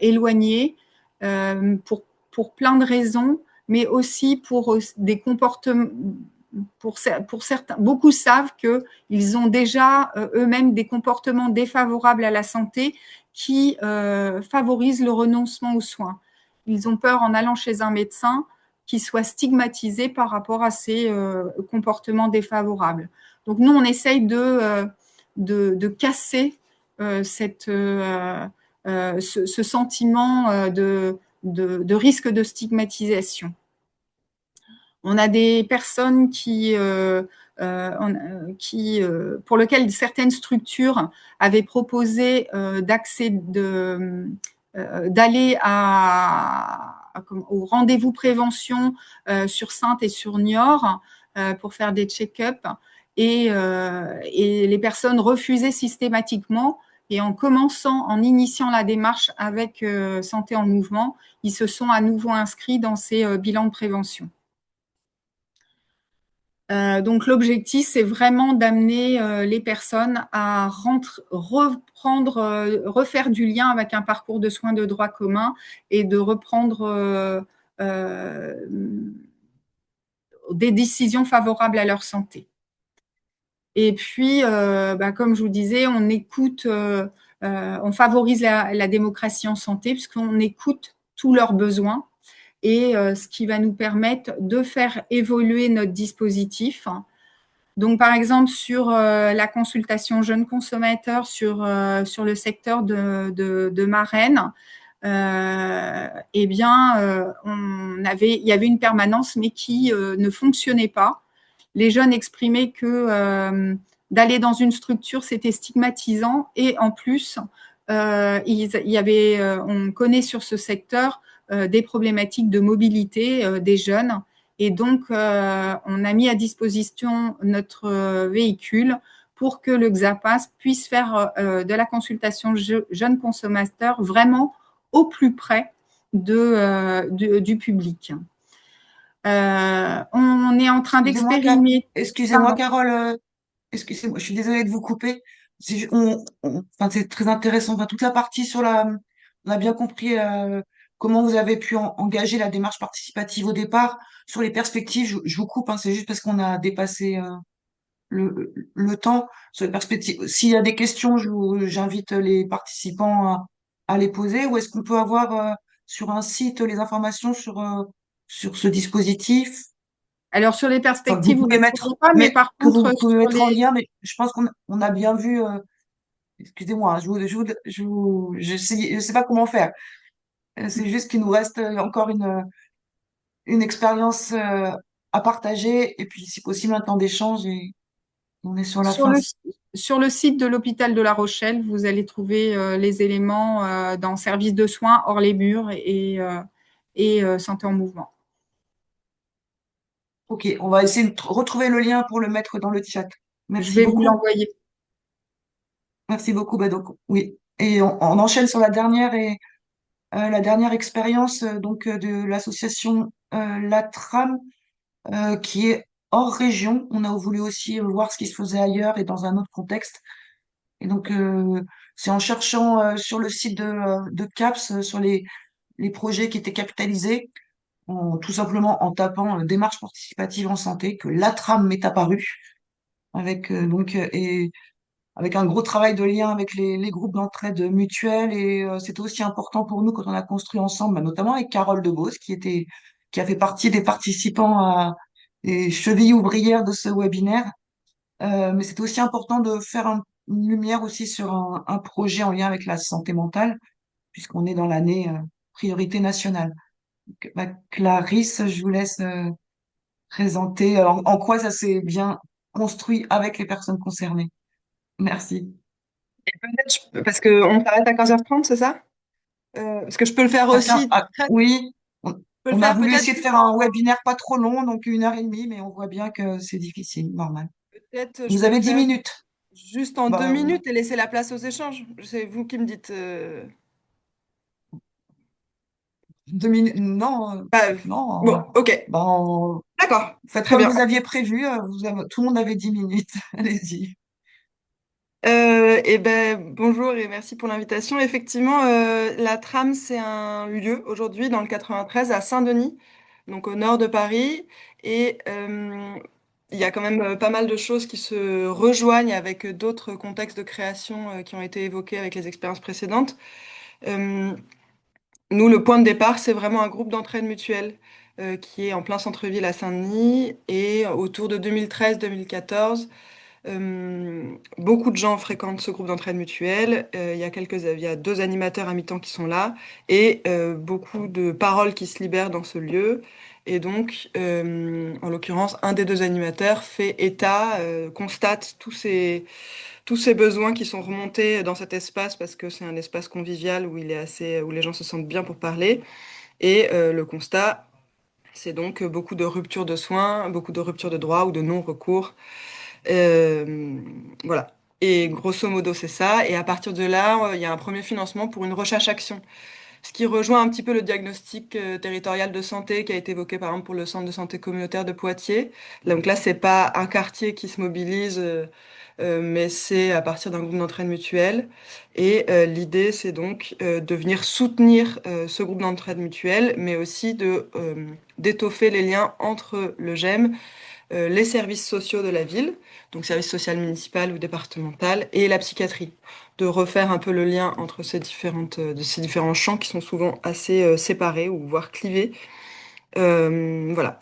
éloignées pour plein de raisons, mais aussi pour des comportements. Pour certains, beaucoup savent qu'ils ont déjà eux-mêmes des comportements défavorables à la santé qui favorisent le renoncement aux soins. Ils ont peur en allant chez un médecin qui soit stigmatisé par rapport à ces comportements défavorables. Donc nous, on essaye de casser ce sentiment de risque de stigmatisation. On a des personnes pour lesquelles certaines structures avaient proposé d'aller au rendez-vous prévention sur Saintes et sur Niort pour faire des check-up. Et les personnes refusaient systématiquement. Et en initiant la démarche avec Santé en Mouvement, ils se sont à nouveau inscrits dans ces bilans de prévention. Donc l'objectif, c'est vraiment d'amener les personnes à refaire du lien avec un parcours de soins de droit commun et de reprendre des décisions favorables à leur santé. Et puis, comme je vous disais, on écoute, on favorise la démocratie en santé puisqu'on écoute tous leurs besoins. Et ce qui va nous permettre de faire évoluer notre dispositif. Donc, par exemple, sur la consultation jeunes consommateurs sur le secteur de Marennes, il y avait une permanence, mais qui ne fonctionnait pas. Les jeunes exprimaient que d'aller dans une structure, c'était stigmatisant. Et en plus, on connaît sur ce secteur des problématiques de mobilité des jeunes. Et donc, on a mis à disposition notre véhicule pour que le XAPAS puisse faire de la consultation jeunes consommateurs vraiment au plus près du public. On est en train d'expérimenter. Excusez-moi, Carole, excusez-moi, je suis désolée de vous couper. C'est très intéressant. Toute la partie on a bien compris comment vous avez pu engager la démarche participative au départ. Sur les perspectives, je vous coupe, c'est juste parce qu'on a dépassé le temps. Sur les perspectives, s'il y a des questions, j'invite les participants à les poser. Ou est-ce qu'on peut avoir sur un site les informations sur ce dispositif? Alors, sur les perspectives, vous pouvez mettre, pas, mais par contre, vous pouvez mettre en lien, mais je pense qu'on a bien vu. Excusez-moi, je sais pas comment faire. C'est juste qu'il nous reste encore une expérience à partager et puis, si possible, un temps d'échange et on est sur la fin. Sur le site de l'hôpital de La Rochelle, vous allez trouver les éléments dans service de soins hors les murs et Santé en Mouvement. Ok, on va essayer de retrouver le lien pour le mettre dans le chat. Merci Je vais beaucoup. vous l'envoyer. Merci beaucoup. Donc, oui. Et on enchaîne sur la dernière expérience de l'association Latram qui est hors région. On a voulu aussi voir ce qui se faisait ailleurs et dans un autre contexte. Et donc, c'est en cherchant sur le site de CAPS sur les projets qui étaient capitalisés, tout simplement en tapant démarche participative en santé, que Latram m'est apparu. Avec avec un gros travail de lien avec les groupes d'entraide mutuelle. Et c'était aussi important pour nous quand on a construit ensemble, bah, notamment avec Carole de Beauce, qui a fait partie des participants des chevilles ouvrières de ce webinaire. Mais c'était aussi important de faire une lumière aussi sur un projet en lien avec la santé mentale, puisqu'on est dans l'année priorité nationale. Donc, bah, Clarisse, je vous laisse présenter en quoi ça s'est bien construit avec les personnes concernées. Merci. Peut-être, parce qu'on s'arrête à 15h30, c'est ça? Parce que je peux le faire aussi. Oui, Je peux le on a faire voulu peut-être essayer de juste faire un webinaire pas trop long, donc 1 heure et demie, mais on voit bien que c'est difficile, normal. peut-être je Vous peux le avez 10 faire minutes. juste en deux Bah, minutes et laisser la place aux échanges. C'est vous qui me dites. 2 minutes, non, Bah, non. bon, ok, Ben, d'accord, faites très comme bien. vous aviez prévu. Tout le monde avait 10 minutes. Allez-y. Eh ben, bonjour et merci pour l'invitation. Effectivement, la tram, c'est un lieu aujourd'hui dans le 93 à Saint-Denis, donc au nord de Paris. Et il y a quand même pas mal de choses qui se rejoignent avec d'autres contextes de création qui ont été évoqués avec les expériences précédentes. Euh, Nous, le point de départ, c'est vraiment un groupe d'entraide mutuelle qui est en plein centre-ville à Saint-Denis. Et autour de 2013-2014, beaucoup de gens fréquentent ce groupe d'entraide mutuelle. Il y a 2 animateurs à mi-temps qui sont là et beaucoup de paroles qui se libèrent dans ce lieu. Et donc, en l'occurrence, un des 2 animateurs fait état, constate tous ces besoins qui sont remontés dans cet espace parce que c'est un espace convivial où il est assez, où les gens se sentent bien pour parler. Et le constat, c'est donc beaucoup de ruptures de soins, beaucoup de ruptures de droits ou de non-recours. Euh, voilà. Et grosso modo, c'est ça. Et à partir de là, il y a un premier financement pour une recherche-action. Ce qui rejoint un petit peu le diagnostic territorial de santé qui a été évoqué par exemple pour le centre de santé communautaire de Poitiers. Donc là, c'est pas un quartier qui se mobilise, mais c'est à partir d'un groupe d'entraide mutuelle. Et l'idée, c'est donc de venir soutenir ce groupe d'entraide mutuelle, mais aussi de d'étoffer les liens entre le GEM, les services sociaux de la ville, donc service social municipal ou départemental, et la psychiatrie. De refaire un peu le lien entre de ces différents champs qui sont souvent assez séparés ou voire clivés. Voilà.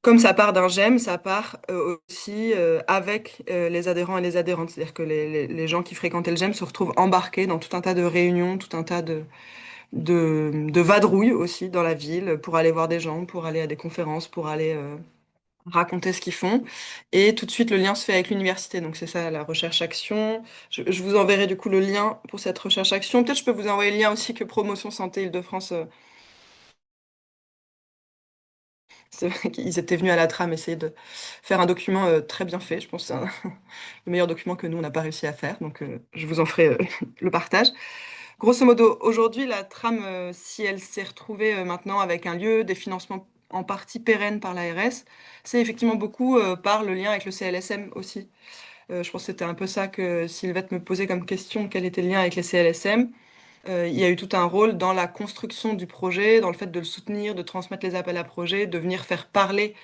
Comme ça part d'un GEM, ça part aussi avec les adhérents et les adhérentes. C'est-à-dire que les gens qui fréquentaient le GEM se retrouvent embarqués dans tout un tas de réunions, tout un tas de vadrouilles aussi dans la ville pour aller voir des gens, pour aller à des conférences, pour aller raconter ce qu'ils font. Et tout de suite, le lien se fait avec l'université. Donc, c'est ça, la recherche-action. Je vous enverrai du coup le lien pour cette recherche-action. Peut-être je peux vous envoyer le lien aussi que Promotion Santé Île-de-France. C'est vrai qu'ils étaient venus à la tram essayer de faire un document très bien fait. Je pense que c'est le meilleur document que nous, on n'a pas réussi à faire. Donc, je vous en ferai le partage. Grosso modo, aujourd'hui, la tram, si elle s'est retrouvée maintenant avec un lieu, des financements en partie pérennes par l'ARS, c'est effectivement beaucoup par le lien avec le CLSM aussi. Je pense que c'était un peu ça que Sylvette me posait comme question, quel était le lien avec les CLSM. Il y a eu tout un rôle dans la construction du projet, dans le fait de le soutenir, de transmettre les appels à projets, de venir faire parler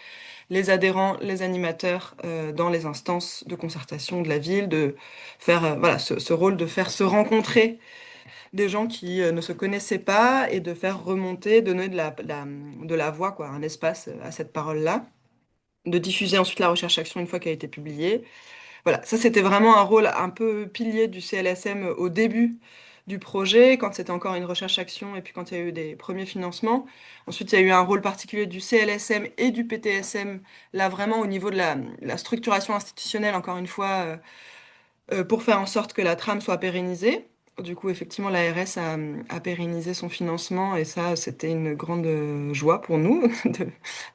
les adhérents, les animateurs dans les instances de concertation de la ville, de faire voilà, ce rôle de faire se rencontrer des gens qui ne se connaissaient pas et de faire remonter, donner de la voix, quoi, un espace à cette parole-là, de diffuser ensuite la recherche-action une fois qu'elle a été publiée. Voilà, ça c'était vraiment un rôle un peu pilier du CLSM au début du projet, quand c'était encore une recherche-action et puis quand il y a eu des premiers financements. Ensuite, il y a eu un rôle particulier du CLSM et du PTSM, là vraiment au niveau de la structuration institutionnelle, encore une fois, pour faire en sorte que la trame soit pérennisée. Du coup, effectivement, l'ARS a pérennisé son financement et ça, c'était une grande joie pour nous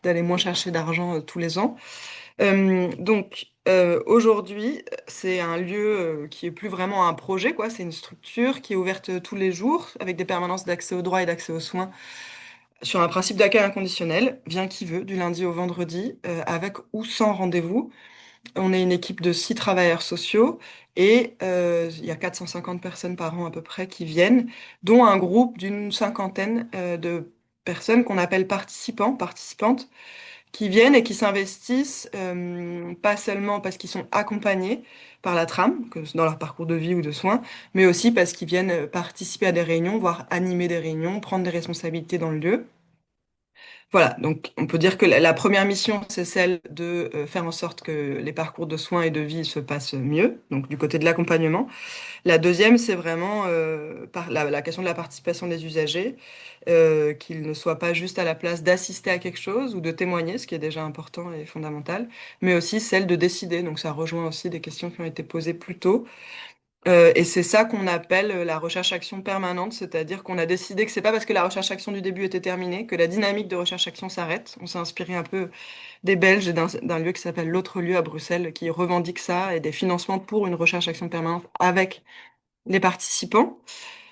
d'aller moins chercher d'argent tous les ans. Aujourd'hui, c'est un lieu qui est plus vraiment un projet, quoi. C'est une structure qui est ouverte tous les jours avec des permanences d'accès aux droits et d'accès aux soins sur un principe d'accueil inconditionnel, vient qui veut, du lundi au vendredi, avec ou sans rendez-vous. On est une équipe de 6 travailleurs sociaux et il y a 450 personnes par an à peu près qui viennent, dont un groupe d'une cinquantaine de personnes qu'on appelle participants, participantes, qui viennent et qui s'investissent, pas seulement parce qu'ils sont accompagnés par la trame, que dans leur parcours de vie ou de soins, mais aussi parce qu'ils viennent participer à des réunions, voire animer des réunions, prendre des responsabilités dans le lieu. Voilà, donc on peut dire que la première mission, c'est celle de faire en sorte que les parcours de soins et de vie se passent mieux, donc du côté de l'accompagnement. La deuxième, c'est vraiment la question de la participation des usagers, qu'ils ne soient pas juste à la place d'assister à quelque chose ou de témoigner, ce qui est déjà important et fondamental, mais aussi celle de décider. Donc ça rejoint aussi des questions qui ont été posées plus tôt. Et c'est ça qu'on appelle la recherche-action permanente, c'est-à-dire qu'on a décidé que c'est pas parce que la recherche-action du début était terminée que la dynamique de recherche-action s'arrête. On s'est inspiré un peu des Belges et d'un lieu qui s'appelle l'Autre Lieu à Bruxelles, qui revendique ça et des financements pour une recherche-action permanente avec les participants.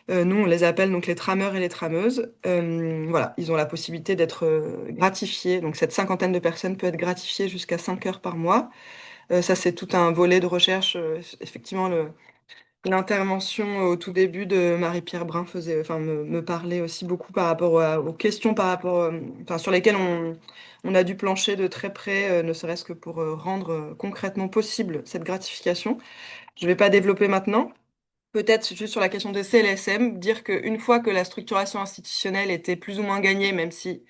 Nous, on les appelle donc les trameurs et les trameuses. Voilà, ils ont la possibilité d'être gratifiés. Donc cette cinquantaine de personnes peut être gratifiée jusqu'à 5 heures par mois. Ça, c'est tout un volet de recherche. Effectivement, l'intervention au tout début de Marie-Pierre Brun enfin, me parlait aussi beaucoup par rapport aux questions enfin, sur lesquelles on a dû plancher de très près, ne serait-ce que pour rendre concrètement possible cette gratification. Je ne vais pas développer maintenant. Peut-être juste sur la question des CLSM, dire qu'une fois que la structuration institutionnelle était plus ou moins gagnée, même si,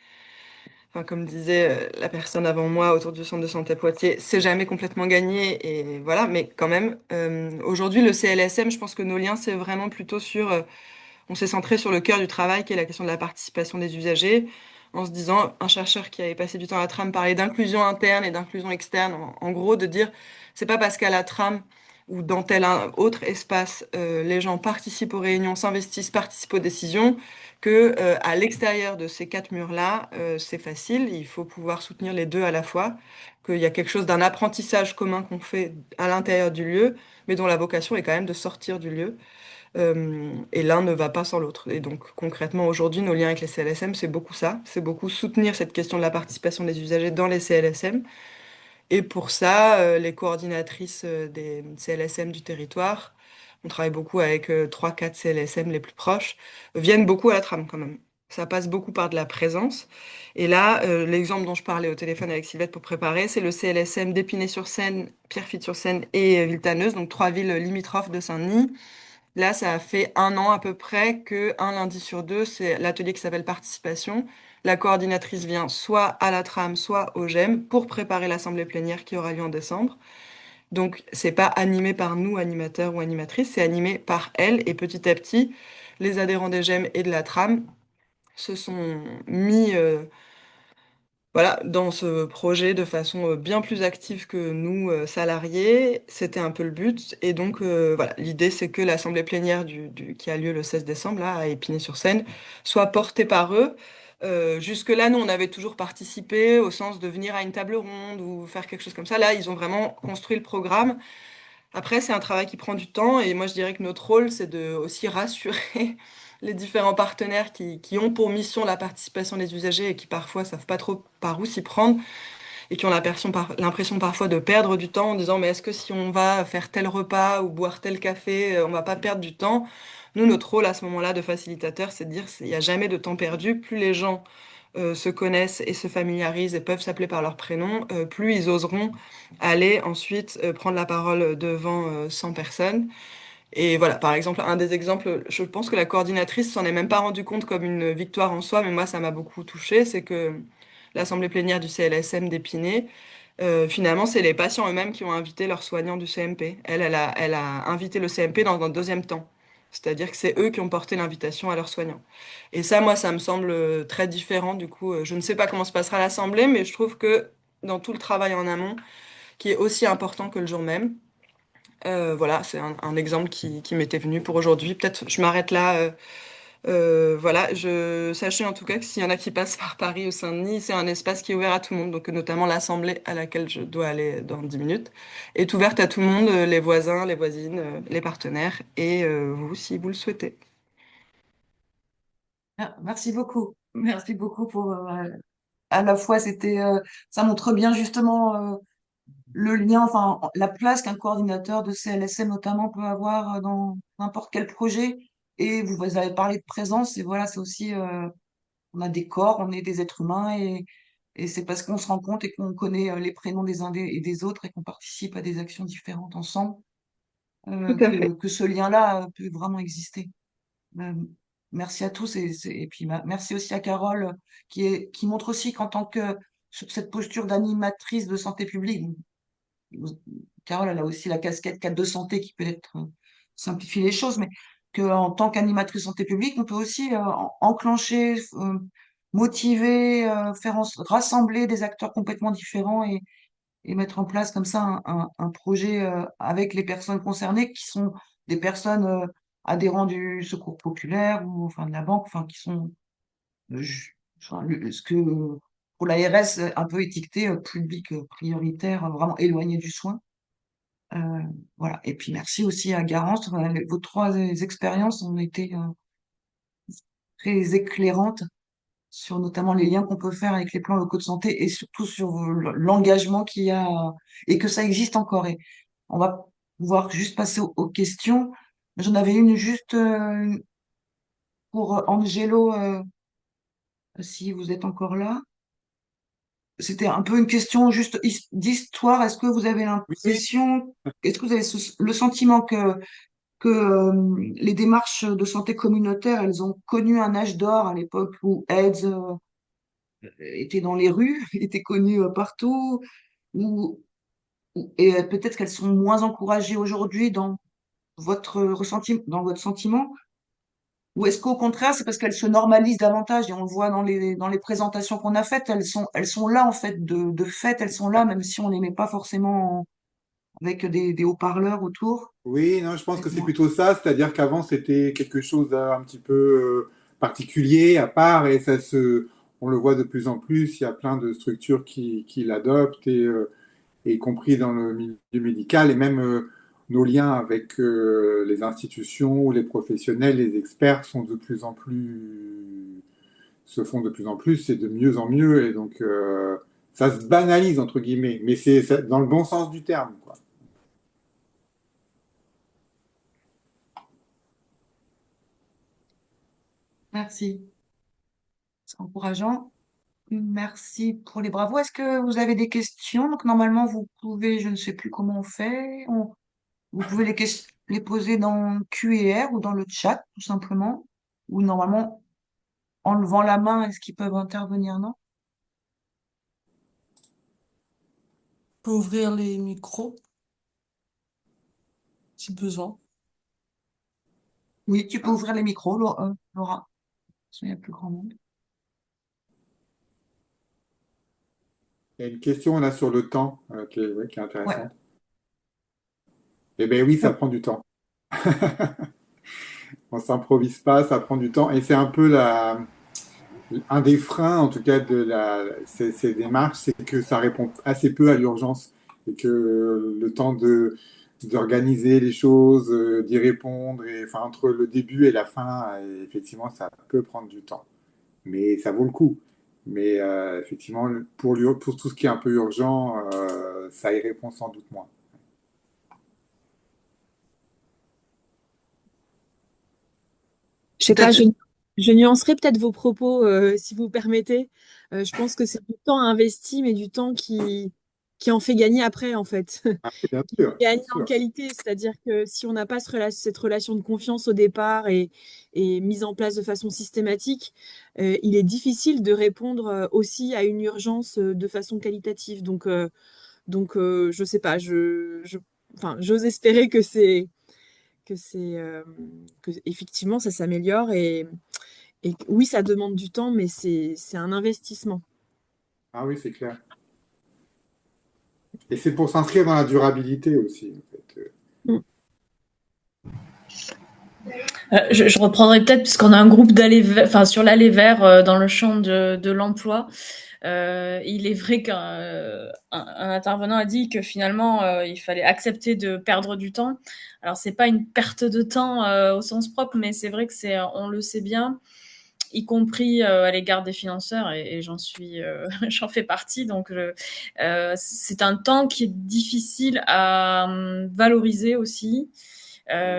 enfin, comme disait la personne avant moi autour du centre de santé Poitiers, c'est jamais complètement gagné, et voilà, mais quand même, aujourd'hui, le CLSM, je pense que nos liens, c'est vraiment plutôt sur, on s'est centré sur le cœur du travail, qui est la question de la participation des usagers, en se disant, un chercheur qui avait passé du temps à la trame parlait d'inclusion interne et d'inclusion externe, en gros, de dire, c'est pas parce qu'à la trame, ou dans tel un autre espace, les gens participent aux réunions, s'investissent, participent aux décisions, que à l'extérieur de ces quatre murs-là, c'est facile. Il faut pouvoir soutenir les deux à la fois, qu'il y a quelque chose d'un apprentissage commun qu'on fait à l'intérieur du lieu, mais dont la vocation est quand même de sortir du lieu. Et l'un ne va pas sans l'autre. Et donc concrètement, aujourd'hui, nos liens avec les CLSM, c'est beaucoup ça. C'est beaucoup soutenir cette question de la participation des usagers dans les CLSM. Et pour ça, les coordinatrices des CLSM du territoire, on travaille beaucoup avec 3-4 CLSM les plus proches, viennent beaucoup à la trame quand même. Ça passe beaucoup par de la présence. Et là, l'exemple dont je parlais au téléphone avec Sylvette pour préparer, c'est le CLSM d'Épinay-sur-Seine, Pierrefitte-sur-Seine et Villetaneuse, donc 3 villes limitrophes de Saint-Denis. Là, ça a fait 1 an à peu près que un lundi sur deux, c'est l'atelier qui s'appelle Participation. La coordinatrice vient soit à la trame, soit au GEM pour préparer l'assemblée plénière qui aura lieu en décembre. Donc, c'est pas animé par nous, animateurs ou animatrices, c'est animé par elle. Et petit à petit, les adhérents des GEM et de la trame se sont mis voilà, dans ce projet de façon bien plus active que nous, salariés. C'était un peu le but. Et donc, voilà, l'idée, c'est que l'assemblée plénière qui a lieu le 16 décembre, là, à Épinay-sur-Seine, soit portée par eux. Jusque-là, nous, on avait toujours participé au sens de venir à une table ronde ou faire quelque chose comme ça. Là, ils ont vraiment construit le programme. Après, c'est un travail qui prend du temps et moi, je dirais que notre rôle, c'est de aussi rassurer les différents partenaires qui ont pour mission la participation des usagers et qui parfois savent pas trop par où s'y prendre et qui ont l'impression parfois de perdre du temps en disant mais est-ce que si on va faire tel repas ou boire tel café, on va pas perdre du temps? Nous, notre rôle à ce moment-là de facilitateur, c'est de dire il n'y a jamais de temps perdu. Plus les gens se connaissent et se familiarisent et peuvent s'appeler par leur prénom, plus ils oseront aller ensuite prendre la parole devant 100 personnes. Et voilà, par exemple, un des exemples, je pense que la coordinatrice s'en est même pas rendu compte comme une victoire en soi, mais moi, ça m'a beaucoup touchée, c'est que l'assemblée plénière du CLSM d'Épinay, finalement, c'est les patients eux-mêmes qui ont invité leurs soignants du CMP. Elle a invité le CMP dans un deuxième temps. C'est-à-dire que c'est eux qui ont porté l'invitation à leurs soignants. Et ça, moi, ça me semble très différent. Du coup, je ne sais pas comment se passera l'assemblée, mais je trouve que dans tout le travail en amont, qui est aussi important que le jour même, voilà, c'est un exemple qui m'était venu pour aujourd'hui. Peut-être je m'arrête là. Voilà, sachez en tout cas que s'il y en a qui passent par Paris ou Saint-Denis, c'est un espace qui est ouvert à tout le monde, donc notamment l'assemblée à laquelle je dois aller dans 10 minutes est ouverte à tout le monde, les voisins, les voisines, les partenaires et vous si vous le souhaitez. Ah, merci beaucoup. Merci beaucoup pour à la fois ça montre bien justement le lien, enfin la place qu'un coordinateur de CLSM notamment peut avoir dans n'importe quel projet. Et vous avez parlé de présence et voilà, c'est aussi on a des corps, on est des êtres humains Et c'est parce qu'on se rend compte et qu'on connaît les prénoms des uns et des autres et qu'on participe à des actions différentes ensemble Tout à fait. que ce lien-là peut vraiment exister. Euh, Merci à tous et puis merci aussi à Carole qui montre aussi qu'en tant que sur cette posture d'animatrice de santé publique, Carole, elle a aussi la casquette cadre de santé qui peut être simplifier les choses, mais qu'en tant qu'animatrice santé publique, on peut aussi enclencher, motiver, rassembler des acteurs complètement différents et mettre en place comme ça un projet avec les personnes concernées qui sont des personnes adhérents du Secours populaire ou enfin de la banque, enfin qui sont enfin, ce que pour l'ARS un peu étiqueté public prioritaire, vraiment éloigné du soin. Voilà. Et puis merci aussi à Garance. Vos trois expériences ont été très éclairantes sur notamment les liens qu'on peut faire avec les plans locaux de santé et surtout sur l'engagement qu'il y a et que ça existe encore. Et on va pouvoir juste passer aux questions. J'en avais une juste pour Angelo, si vous êtes encore là. C'était un peu une question juste d'histoire. Est-ce que vous avez Oui, l'impression, est-ce que vous avez le sentiment que les démarches de santé communautaire, elles ont connu un âge d'or à l'époque où AIDS était dans les rues, était connu partout, ou, et peut-être qu'elles sont moins encouragées aujourd'hui dans votre ressenti, dans votre sentiment, ou est-ce qu'au contraire, c'est parce qu'elles se normalisent davantage et on le voit dans les présentations qu'on a faites, elles sont là en fait de fait, elles sont là même si on les met pas forcément avec des haut-parleurs autour. oui, non, je pense que c'est Dites-moi. plutôt ça, c'est-à-dire qu'avant c'était quelque chose un petit peu particulier, à part, et on le voit de plus en plus, il y a plein de structures qui l'adoptent, et y compris dans le milieu médical, et même nos liens avec les institutions, les professionnels, les experts se font de plus en plus et de mieux en mieux, et donc ça se banalise entre guillemets, mais dans le bon sens du terme, quoi. Merci, c'est encourageant. Merci pour les bravos. Est-ce que vous avez des questions? Donc normalement vous pouvez, je ne sais plus comment on fait, vous pouvez les poser dans Q&R ou dans le chat tout simplement, ou normalement en levant la main, est-ce qu'ils peuvent intervenir, non? On peut ouvrir les micros si besoin. Oui, tu peux ouvrir les micros, Laura. Il y a plus grand monde. Il y a une question là sur le temps ouais, qui est Ouais. intéressante. Eh bien oui, ça prend du temps. On s'improvise pas, ça prend du temps. Et c'est un peu un des freins, en tout cas, ces démarches, c'est que ça répond assez peu à l'urgence. Et que le temps d'organiser les choses, d'y répondre, et, enfin, entre le début et la fin, effectivement, ça peut prendre du temps. Mais ça vaut le coup. Mais effectivement, pour tout ce qui est un peu urgent, ça y répond sans doute moins. Je sais pas, Peut-être. je nuancerai peut-être vos propos, si vous permettez. Je pense que c'est du temps investi, mais du temps qui en fait gagner après, en fait. Ah, bien Qui sûr, gagne bien en sûr. qualité, c'est-à-dire que si on n'a pas cette relation de confiance au départ et mise en place de façon systématique, il est difficile de répondre aussi à une urgence de façon qualitative. Donc, je sais pas, enfin, j'ose espérer que effectivement ça s'améliore et oui, ça demande du temps, mais c'est un investissement. Ah oui, c'est clair. Et c'est pour s'inscrire dans la durabilité aussi, en fait. Mm. Je reprendrai peut-être, puisqu'on a un groupe sur l'allée vert dans le champ de l'emploi. Il est vrai qu'un intervenant a dit que finalement, il fallait accepter de perdre du temps. Alors, c'est pas une perte de temps au sens propre, mais c'est vrai que on le sait bien, y compris à l'égard des financeurs, et j'en fais partie. Donc, c'est un temps qui est difficile à valoriser aussi.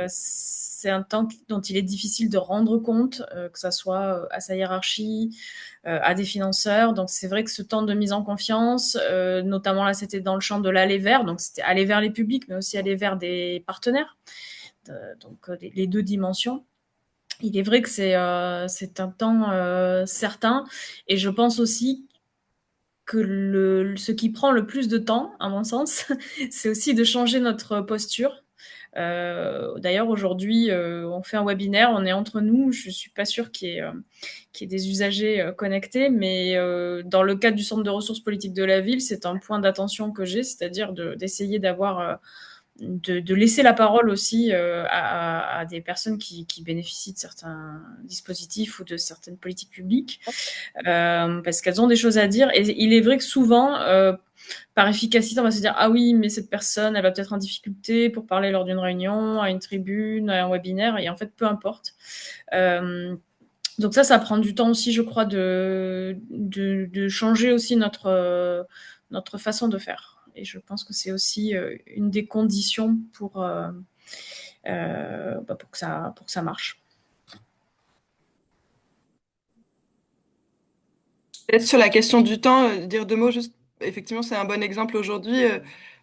C'est un temps dont il est difficile de rendre compte, que ça soit à sa hiérarchie, à des financeurs. Donc c'est vrai que ce temps de mise en confiance, notamment là c'était dans le champ de l'aller vers, donc c'était aller vers les publics, mais aussi aller vers des partenaires. Donc les deux dimensions. Il est vrai que c'est un temps certain, et je pense aussi que ce qui prend le plus de temps, à mon sens, c'est aussi de changer notre posture. D'ailleurs, aujourd'hui, on fait un webinaire, on est entre nous. Je ne suis pas sûre qu'il y ait des usagers connectés, mais dans le cadre du Centre de ressources politiques de la ville, c'est un point d'attention que j'ai, c'est-à-dire d'essayer d'avoir de laisser la parole aussi à des personnes qui bénéficient de certains dispositifs ou de certaines politiques publiques, parce qu'elles ont des choses à dire. Et il est vrai que souvent, par efficacité, on va se dire « Ah oui, mais cette personne, elle va peut-être en difficulté pour parler lors d'une réunion, à une tribune, à un webinaire. » Et en fait, peu importe. Donc ça prend du temps aussi, je crois, de changer aussi notre façon de faire. Et je pense que c'est aussi une des conditions pour que ça marche. Peut-être sur la question du temps, dire deux mots juste. Effectivement, c'est un bon exemple aujourd'hui.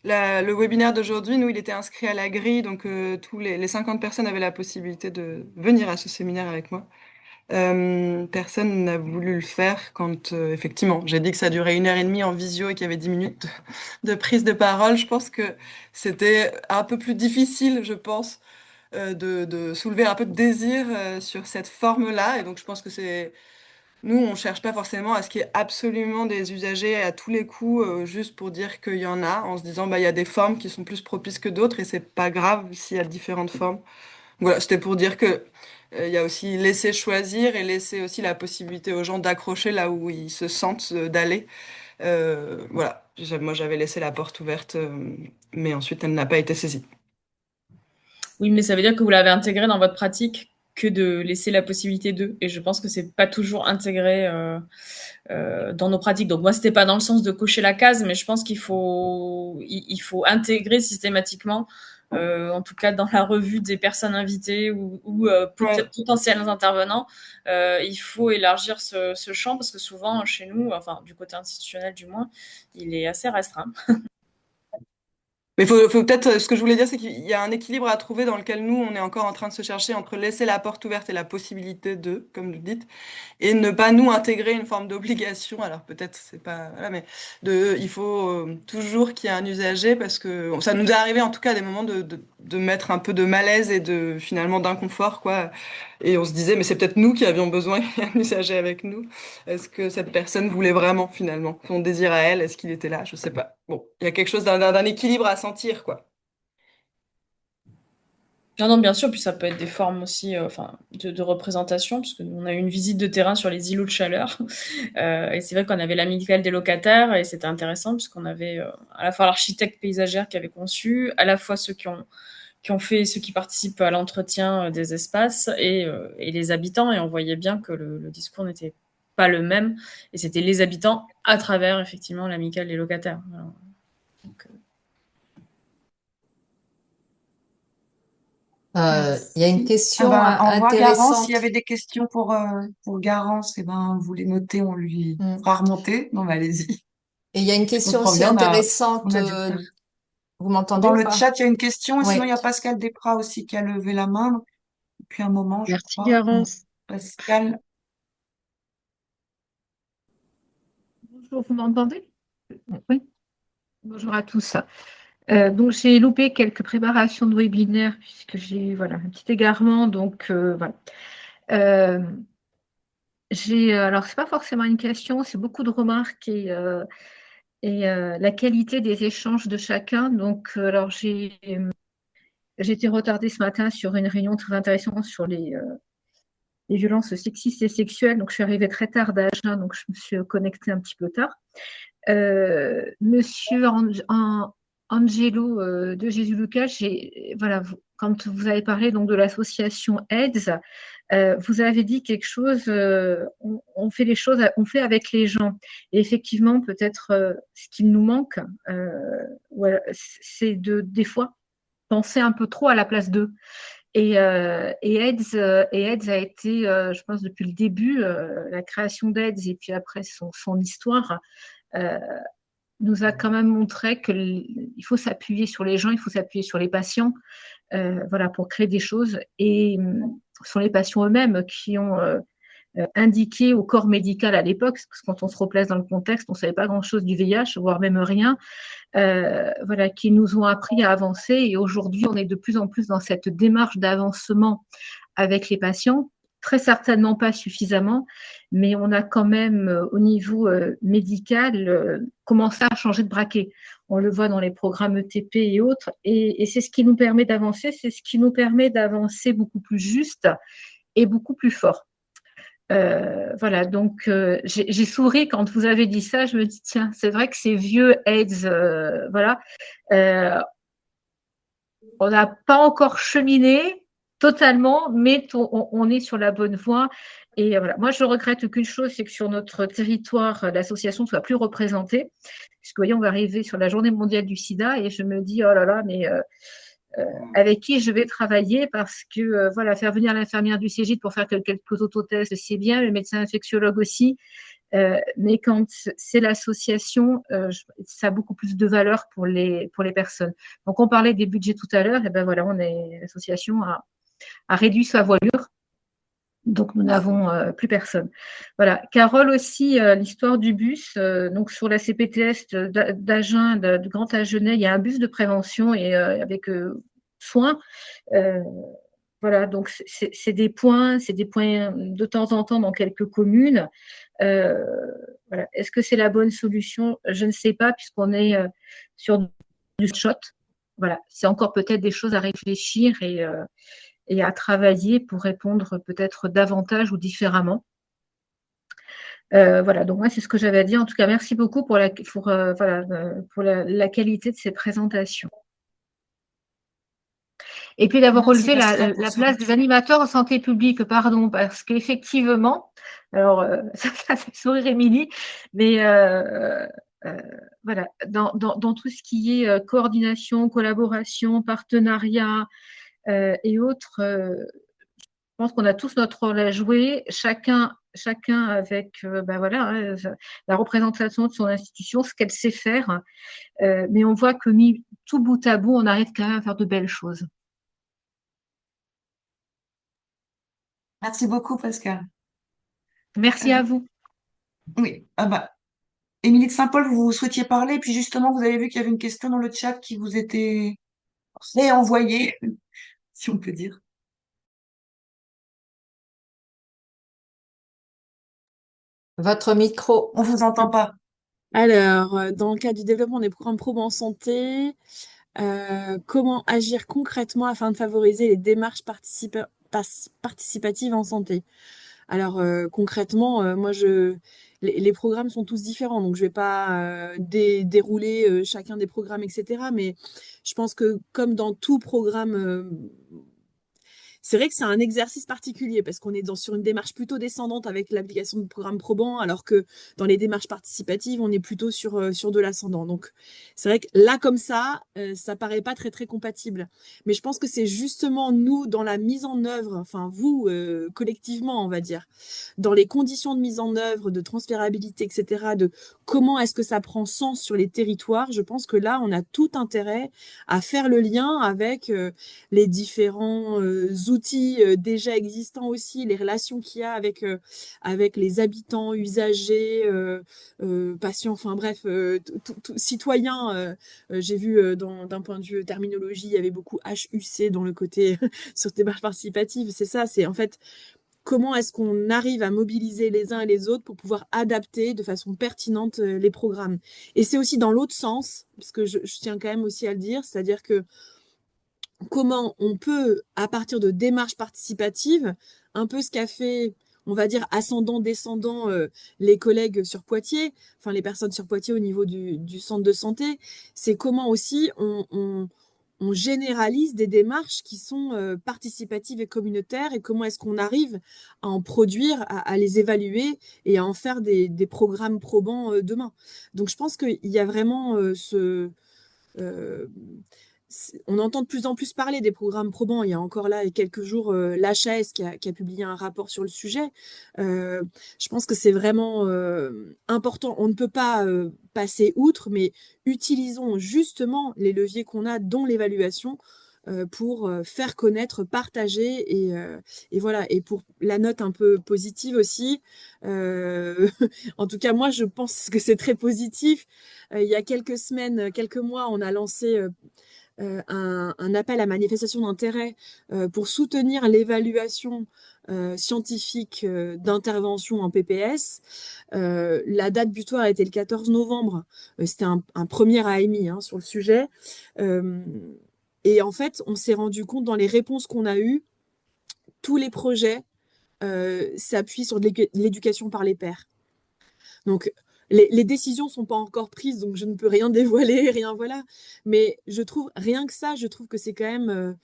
Le webinaire d'aujourd'hui, nous, il était inscrit à la grille, donc tous les 50 personnes avaient la possibilité de venir à ce séminaire avec moi. Personne n'a voulu le faire quand, effectivement, j'ai dit que ça durait 1h30 en visio et qu'il y avait 10 minutes de prise de parole. Je pense que c'était un peu plus difficile, je pense, de soulever un peu de désir sur cette forme-là. Et donc, je pense que nous, on cherche pas forcément à ce qu'il y ait absolument des usagers à tous les coups, juste pour dire qu'il y en a, en se disant, bah, il y a des formes qui sont plus propices que d'autres et c'est pas grave s'il y a différentes formes. Voilà, c'était pour dire que il y a aussi laisser choisir et laisser aussi la possibilité aux gens d'accrocher là où ils se sentent d'aller. Voilà, moi j'avais laissé la porte ouverte, mais ensuite elle n'a pas été saisie. Oui, mais ça veut dire que vous l'avez intégré dans votre pratique que de laisser la possibilité d'eux. Et je pense que c'est pas toujours intégré dans nos pratiques. Donc moi, c'était pas dans le sens de cocher la case, mais je pense qu'il faut intégrer systématiquement, en tout cas dans la revue des personnes invitées ou peut-être potentiels intervenants, il faut élargir ce champ parce que souvent chez nous, enfin du côté institutionnel du moins, il est assez restreint. Mais faut peut-être, ce que je voulais dire, c'est qu'il y a un équilibre à trouver dans lequel nous, on est encore en train de se chercher entre laisser la porte ouverte et la possibilité de, comme vous dites, et ne pas nous intégrer une forme d'obligation. Alors peut-être c'est pas, voilà, mais il faut toujours qu'il y ait un usager parce que ça nous est arrivé en tout cas à des moments de mettre un peu de malaise et finalement d'inconfort, quoi. Et on se disait, mais c'est peut-être nous qui avions besoin qu'il y ait un usager avec nous. Est-ce que cette personne voulait vraiment finalement son désir à elle? Est-ce qu'il était là? Je sais pas. Bon, il y a quelque chose d'un équilibre à sentir, quoi. Non, bien sûr, puis ça peut être des formes aussi de représentation, puisque on a eu une visite de terrain sur les îlots de chaleur. Et c'est vrai qu'on avait l'amicale des locataires, et c'était intéressant, puisqu'on avait à la fois l'architecte paysagère qui avait conçu, à la fois ceux qui participent à l'entretien des espaces et les habitants, et on voyait bien que le discours n'était pas le même, et c'était les habitants à travers, effectivement, l'amicale des locataires. Alors, donc, il y a une question Au revoir Garance. S'il y intéressante. avait des questions pour Garance, vous les notez, on lui fera remonter. Non, mais allez-y. Et il y a une Je question comprends aussi bien, intéressante. on a du temps. Vous m'entendez Dans ou le pas? chat, il y a une question. Et Oui. sinon, il y a Pascal Desprats aussi qui a levé la main depuis un moment, je Merci, crois. Garance. Pascal. Bonjour, vous m'entendez? Oui. Bonjour à tous. Donc, j'ai loupé quelques préparations de webinaire puisque j'ai un petit égarement. Donc, voilà. Alors, ce n'est pas forcément une question, c'est beaucoup de remarques et la qualité des échanges de chacun. Donc, alors, j'ai été retardée ce matin sur une réunion très intéressante sur les violences sexistes et sexuelles. Donc, je suis arrivée très tard d'Agen, donc je me suis connectée un petit peu tard. Monsieur Angelo de Jésus-Lucas, quand vous avez parlé donc de l'association AIDS, vous avez dit quelque chose, on fait les choses, on fait avec les gens. Et effectivement, peut-être ce qu'il nous manque, c'est des fois penser un peu trop à la place d'eux. Et AIDS a été, je pense, depuis le début, la création d'AIDS et puis après son histoire, nous a quand même montré qu'il faut s'appuyer sur les gens, il faut s'appuyer sur les patients, voilà, pour créer des choses. Et ce sont les patients eux-mêmes qui ont indiqué au corps médical à l'époque, parce que quand on se replace dans le contexte, on ne savait pas grand-chose du VIH, voire même rien, voilà, qui nous ont appris à avancer. Et aujourd'hui, on est de plus en plus dans cette démarche d'avancement avec les patients. Très certainement pas suffisamment, mais on a quand même, au niveau médical, commencé à changer de braquet. On le voit dans les programmes ETP et autres, et c'est ce qui nous permet d'avancer, c'est ce qui nous permet d'avancer beaucoup plus juste et beaucoup plus fort. Voilà, donc j'ai souri quand vous avez dit ça. Je me dis, tiens, c'est vrai que ces vieux AIDS, voilà, on n'a pas encore cheminé totalement, mais on est sur la bonne voie. Et voilà, moi, je regrette qu'une chose, c'est que sur notre territoire, l'association ne soit plus représentée. Parce que, vous voyez, on va arriver sur la journée mondiale du sida et je me dis, oh là là, mais avec qui je vais travailler parce que, voilà, faire venir l'infirmière du CGID pour faire quelques autotests, c'est bien, le médecin infectiologue aussi. Mais quand c'est l'association, ça a beaucoup plus de valeur pour les personnes. Donc, on parlait des budgets tout à l'heure, et ben voilà, l'association a réduit sa voilure, donc nous n'avons plus personne. Voilà. Carole aussi, l'histoire du bus. Donc sur la CPTS d'Agen, de Grand Agenais, il y a un bus de prévention et avec soins. Voilà, donc c'est des points de temps en temps dans quelques communes. Voilà. Est-ce que c'est la bonne solution? Je ne sais pas, puisqu'on est sur du shot. Voilà, c'est encore peut-être des choses à réfléchir et à travailler pour répondre peut-être davantage ou différemment. Voilà, donc moi, c'est ce que j'avais à dire. En tout cas, merci beaucoup pour la qualité de ces présentations. Et puis d'avoir relevé la place des animateurs en santé publique, pardon, parce qu'effectivement, alors ça fait sourire Émilie, mais voilà, dans tout ce qui est coordination, collaboration, partenariat et autres, je pense qu'on a tous notre rôle à jouer, chacun avec voilà, la représentation de son institution, ce qu'elle sait faire, mais on voit que mis tout bout à bout, on arrive quand même à faire de belles choses. Merci beaucoup, Pascal. Merci à vous. Oui, Émilie de Saint-Paul, vous souhaitiez parler, puis justement, vous avez vu qu'il y avait une question dans le chat qui vous était réenvoyée, si on peut dire. Votre micro. On vous entend pas. Alors, dans le cadre du développement des programmes probes en santé, comment agir concrètement afin de favoriser les démarches participatives en santé? Alors, concrètement, moi, les programmes sont tous différents, donc je vais pas dérouler chacun des programmes, etc. Mais je pense que comme dans tout programme, c'est vrai que c'est un exercice particulier parce qu'on est sur une démarche plutôt descendante avec l'application de programmes probants, alors que dans les démarches participatives, on est plutôt sur de l'ascendant. Donc, c'est vrai que là, comme ça paraît pas très, très compatible. Mais je pense que c'est justement nous, dans la mise en œuvre, enfin vous, collectivement, on va dire, dans les conditions de mise en œuvre, de transférabilité, etc., de comment est-ce que ça prend sens sur les territoires, je pense que là, on a tout intérêt à faire le lien avec les différents outils déjà existants aussi, les relations qu'il y a avec les habitants, usagers, patients, enfin bref, citoyens. J'ai vu d'un point de vue terminologie, il y avait beaucoup HUC dans le côté sur démarche participative. C'est ça, c'est en fait comment est-ce qu'on arrive à mobiliser les uns et les autres pour pouvoir adapter de façon pertinente les programmes. Et c'est aussi dans l'autre sens, parce que je tiens quand même aussi à le dire, c'est-à-dire que comment on peut, à partir de démarches participatives, un peu ce qu'a fait, on va dire, ascendant-descendant, les collègues sur Poitiers, enfin les personnes sur Poitiers au niveau du centre de santé, c'est comment aussi on généralise des démarches qui sont participatives et communautaires et comment est-ce qu'on arrive à en produire, à les évaluer et à en faire des programmes probants demain. Donc je pense qu'il y a vraiment on entend de plus en plus parler des programmes probants. Il y a encore là quelques jours l'HAS qui a publié un rapport sur le sujet. Je pense que c'est vraiment important. On ne peut pas passer outre, mais utilisons justement les leviers qu'on a, dont l'évaluation, pour faire connaître, partager et voilà. Et pour la note un peu positive aussi, en tout cas moi je pense que c'est très positif. Il y a quelques semaines, quelques mois, on a lancé un appel à manifestation d'intérêt pour soutenir l'évaluation scientifique d'intervention en PPS. La date butoir était le 14 novembre. C'était un premier AMI sur le sujet. Et en fait, on s'est rendu compte dans les réponses qu'on a eues, tous les projets s'appuient sur de l'éducation par les pairs. Donc, les décisions ne sont pas encore prises, donc je ne peux rien dévoiler, rien, voilà. Mais je trouve, rien que ça, je trouve que c'est quand même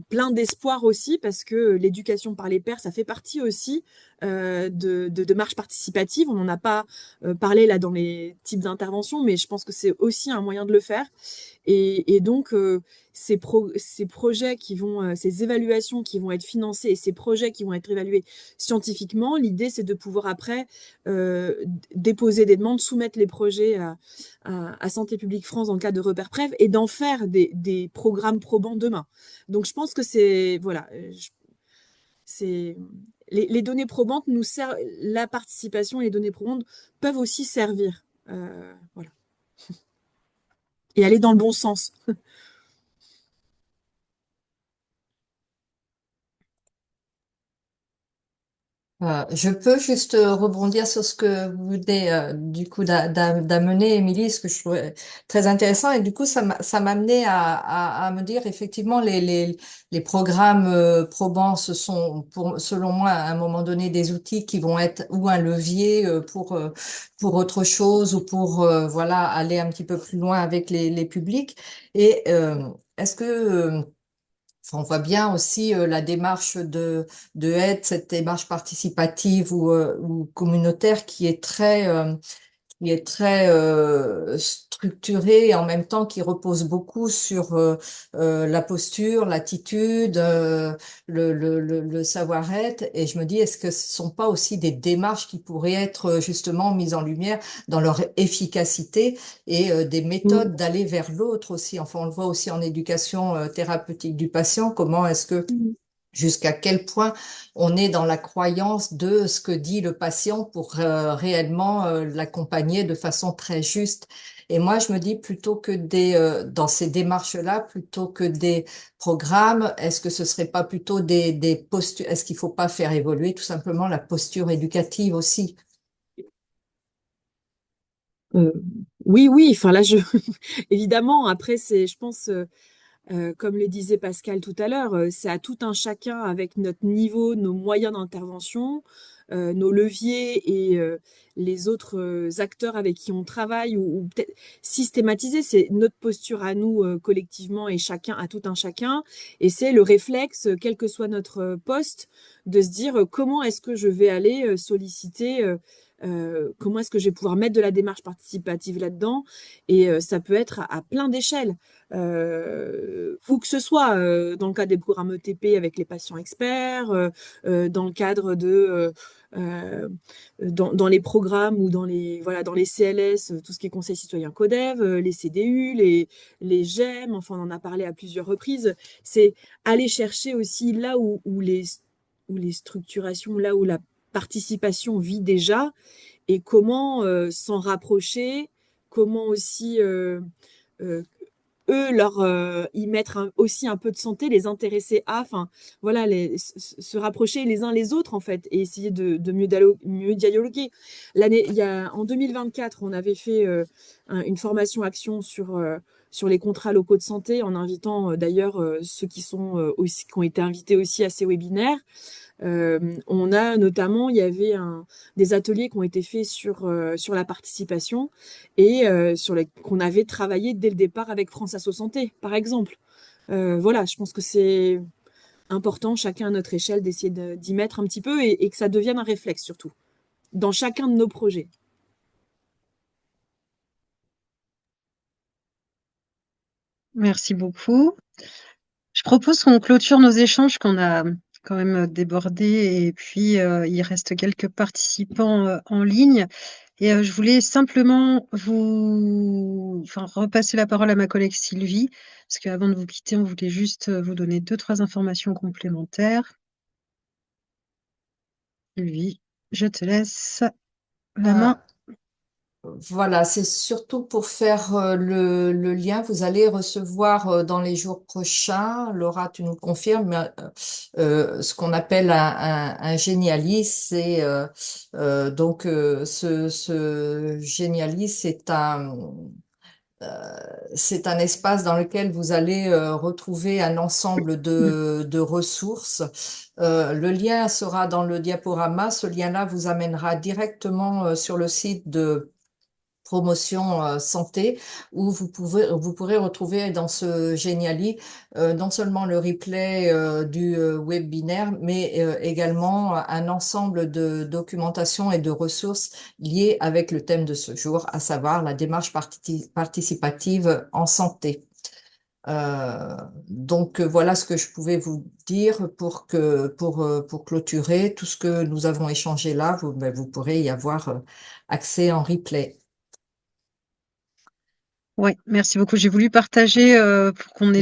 plein d'espoir aussi, parce que l'éducation par les pairs, ça fait partie aussi de marche participative. On n'en a pas parlé là dans les types d'interventions, mais je pense que c'est aussi un moyen de le faire. Et donc, ces projets qui vont, ces évaluations qui vont être financées et ces projets qui vont être évalués scientifiquement, l'idée, c'est de pouvoir après déposer des demandes, soumettre les projets à Santé publique France dans le cadre de Repères Prév et d'en faire des programmes probants demain. Donc, je pense que c'est, voilà, les données probantes nous servent, la participation et les données probantes peuvent aussi servir. Voilà. Et aller dans le bon sens. Je peux juste rebondir sur ce que vous venez du coup d'amener, Émilie, ce que je trouvais très intéressant. Et du coup, ça m'a amené à me dire, effectivement, les programmes probants, ce sont, selon moi, à un moment donné, des outils qui vont être ou un levier pour autre chose ou pour voilà, aller un petit peu plus loin avec les publics. Et est-ce que... Enfin, on voit bien aussi la démarche de aide, cette démarche participative ou communautaire qui est très structuré et en même temps qui repose beaucoup sur la posture, l'attitude, le savoir-être. Et je me dis, est-ce que ce sont pas aussi des démarches qui pourraient être justement mises en lumière dans leur efficacité et des méthodes d'aller vers l'autre aussi. Enfin, on le voit aussi en éducation thérapeutique du patient. Comment est-ce que jusqu'à quel point on est dans la croyance de ce que dit le patient pour réellement l'accompagner de façon très juste. Et moi, je me dis plutôt que dans ces démarches-là, plutôt que des programmes, est-ce que ce serait pas plutôt des postures, est-ce qu'il faut pas faire évoluer tout simplement la posture éducative aussi? Oui, oui, enfin là, évidemment, après, je pense, comme le disait Pascal tout à l'heure, c'est à tout un chacun avec notre niveau, nos moyens d'intervention, nos leviers et les autres acteurs avec qui on travaille ou peut-être systématiser, c'est notre posture à nous collectivement et chacun, à tout un chacun. Et c'est le réflexe, quel que soit notre poste, de se dire comment est-ce que je vais aller solliciter. Comment est-ce que je vais pouvoir mettre de la démarche participative là-dedans? Et ça peut être à plein d'échelles. Où que ce soit dans le cadre des programmes ETP avec les patients experts, dans le cadre de dans les programmes ou dans les CLS, tout ce qui est Conseil citoyen Codev, les CDU, les GEM, enfin on en a parlé à plusieurs reprises. C'est aller chercher aussi là où les structurations, là où la participation vit déjà et comment s'en rapprocher, comment aussi eux y mettre aussi un peu de santé, les intéresser à, enfin voilà, se rapprocher les uns les autres en fait et essayer de mieux dialoguer. En 2024, on avait fait une formation action sur les contrats locaux de santé en invitant d'ailleurs ceux qui ont été invités aussi à ces webinaires. On a notamment, il y avait des ateliers qui ont été faits sur la participation et qu'on avait travaillé dès le départ avec France Asso Santé, par exemple. Voilà, je pense que c'est important, chacun à notre échelle, d'essayer d'y mettre un petit peu et que ça devienne un réflexe surtout, dans chacun de nos projets. Merci beaucoup. Je propose qu'on clôture nos échanges, qu'on a quand même débordé, et puis il reste quelques participants en ligne. Et je voulais simplement repasser la parole à ma collègue Sylvie, parce qu'avant de vous quitter, on voulait juste vous donner 2-3 informations complémentaires. Sylvie, je te laisse la main. Voilà, c'est surtout pour faire le lien. Vous allez recevoir dans les jours prochains, Laura, tu nous confirmes, ce qu'on appelle un Geniali. Ce Geniali, c'est un espace dans lequel vous allez retrouver un ensemble de ressources. Le lien sera dans le diaporama. Ce lien-là vous amènera directement sur le site de promotion santé, où vous pourrez retrouver dans ce Geniali non seulement le replay du webinaire, mais également un ensemble de documentation et de ressources liées avec le thème de ce jour, à savoir la démarche participative en santé. Voilà ce que je pouvais vous dire pour clôturer tout ce que nous avons échangé là. Vous pourrez y avoir accès en replay. Oui, merci beaucoup. J'ai voulu partager pour qu'on ait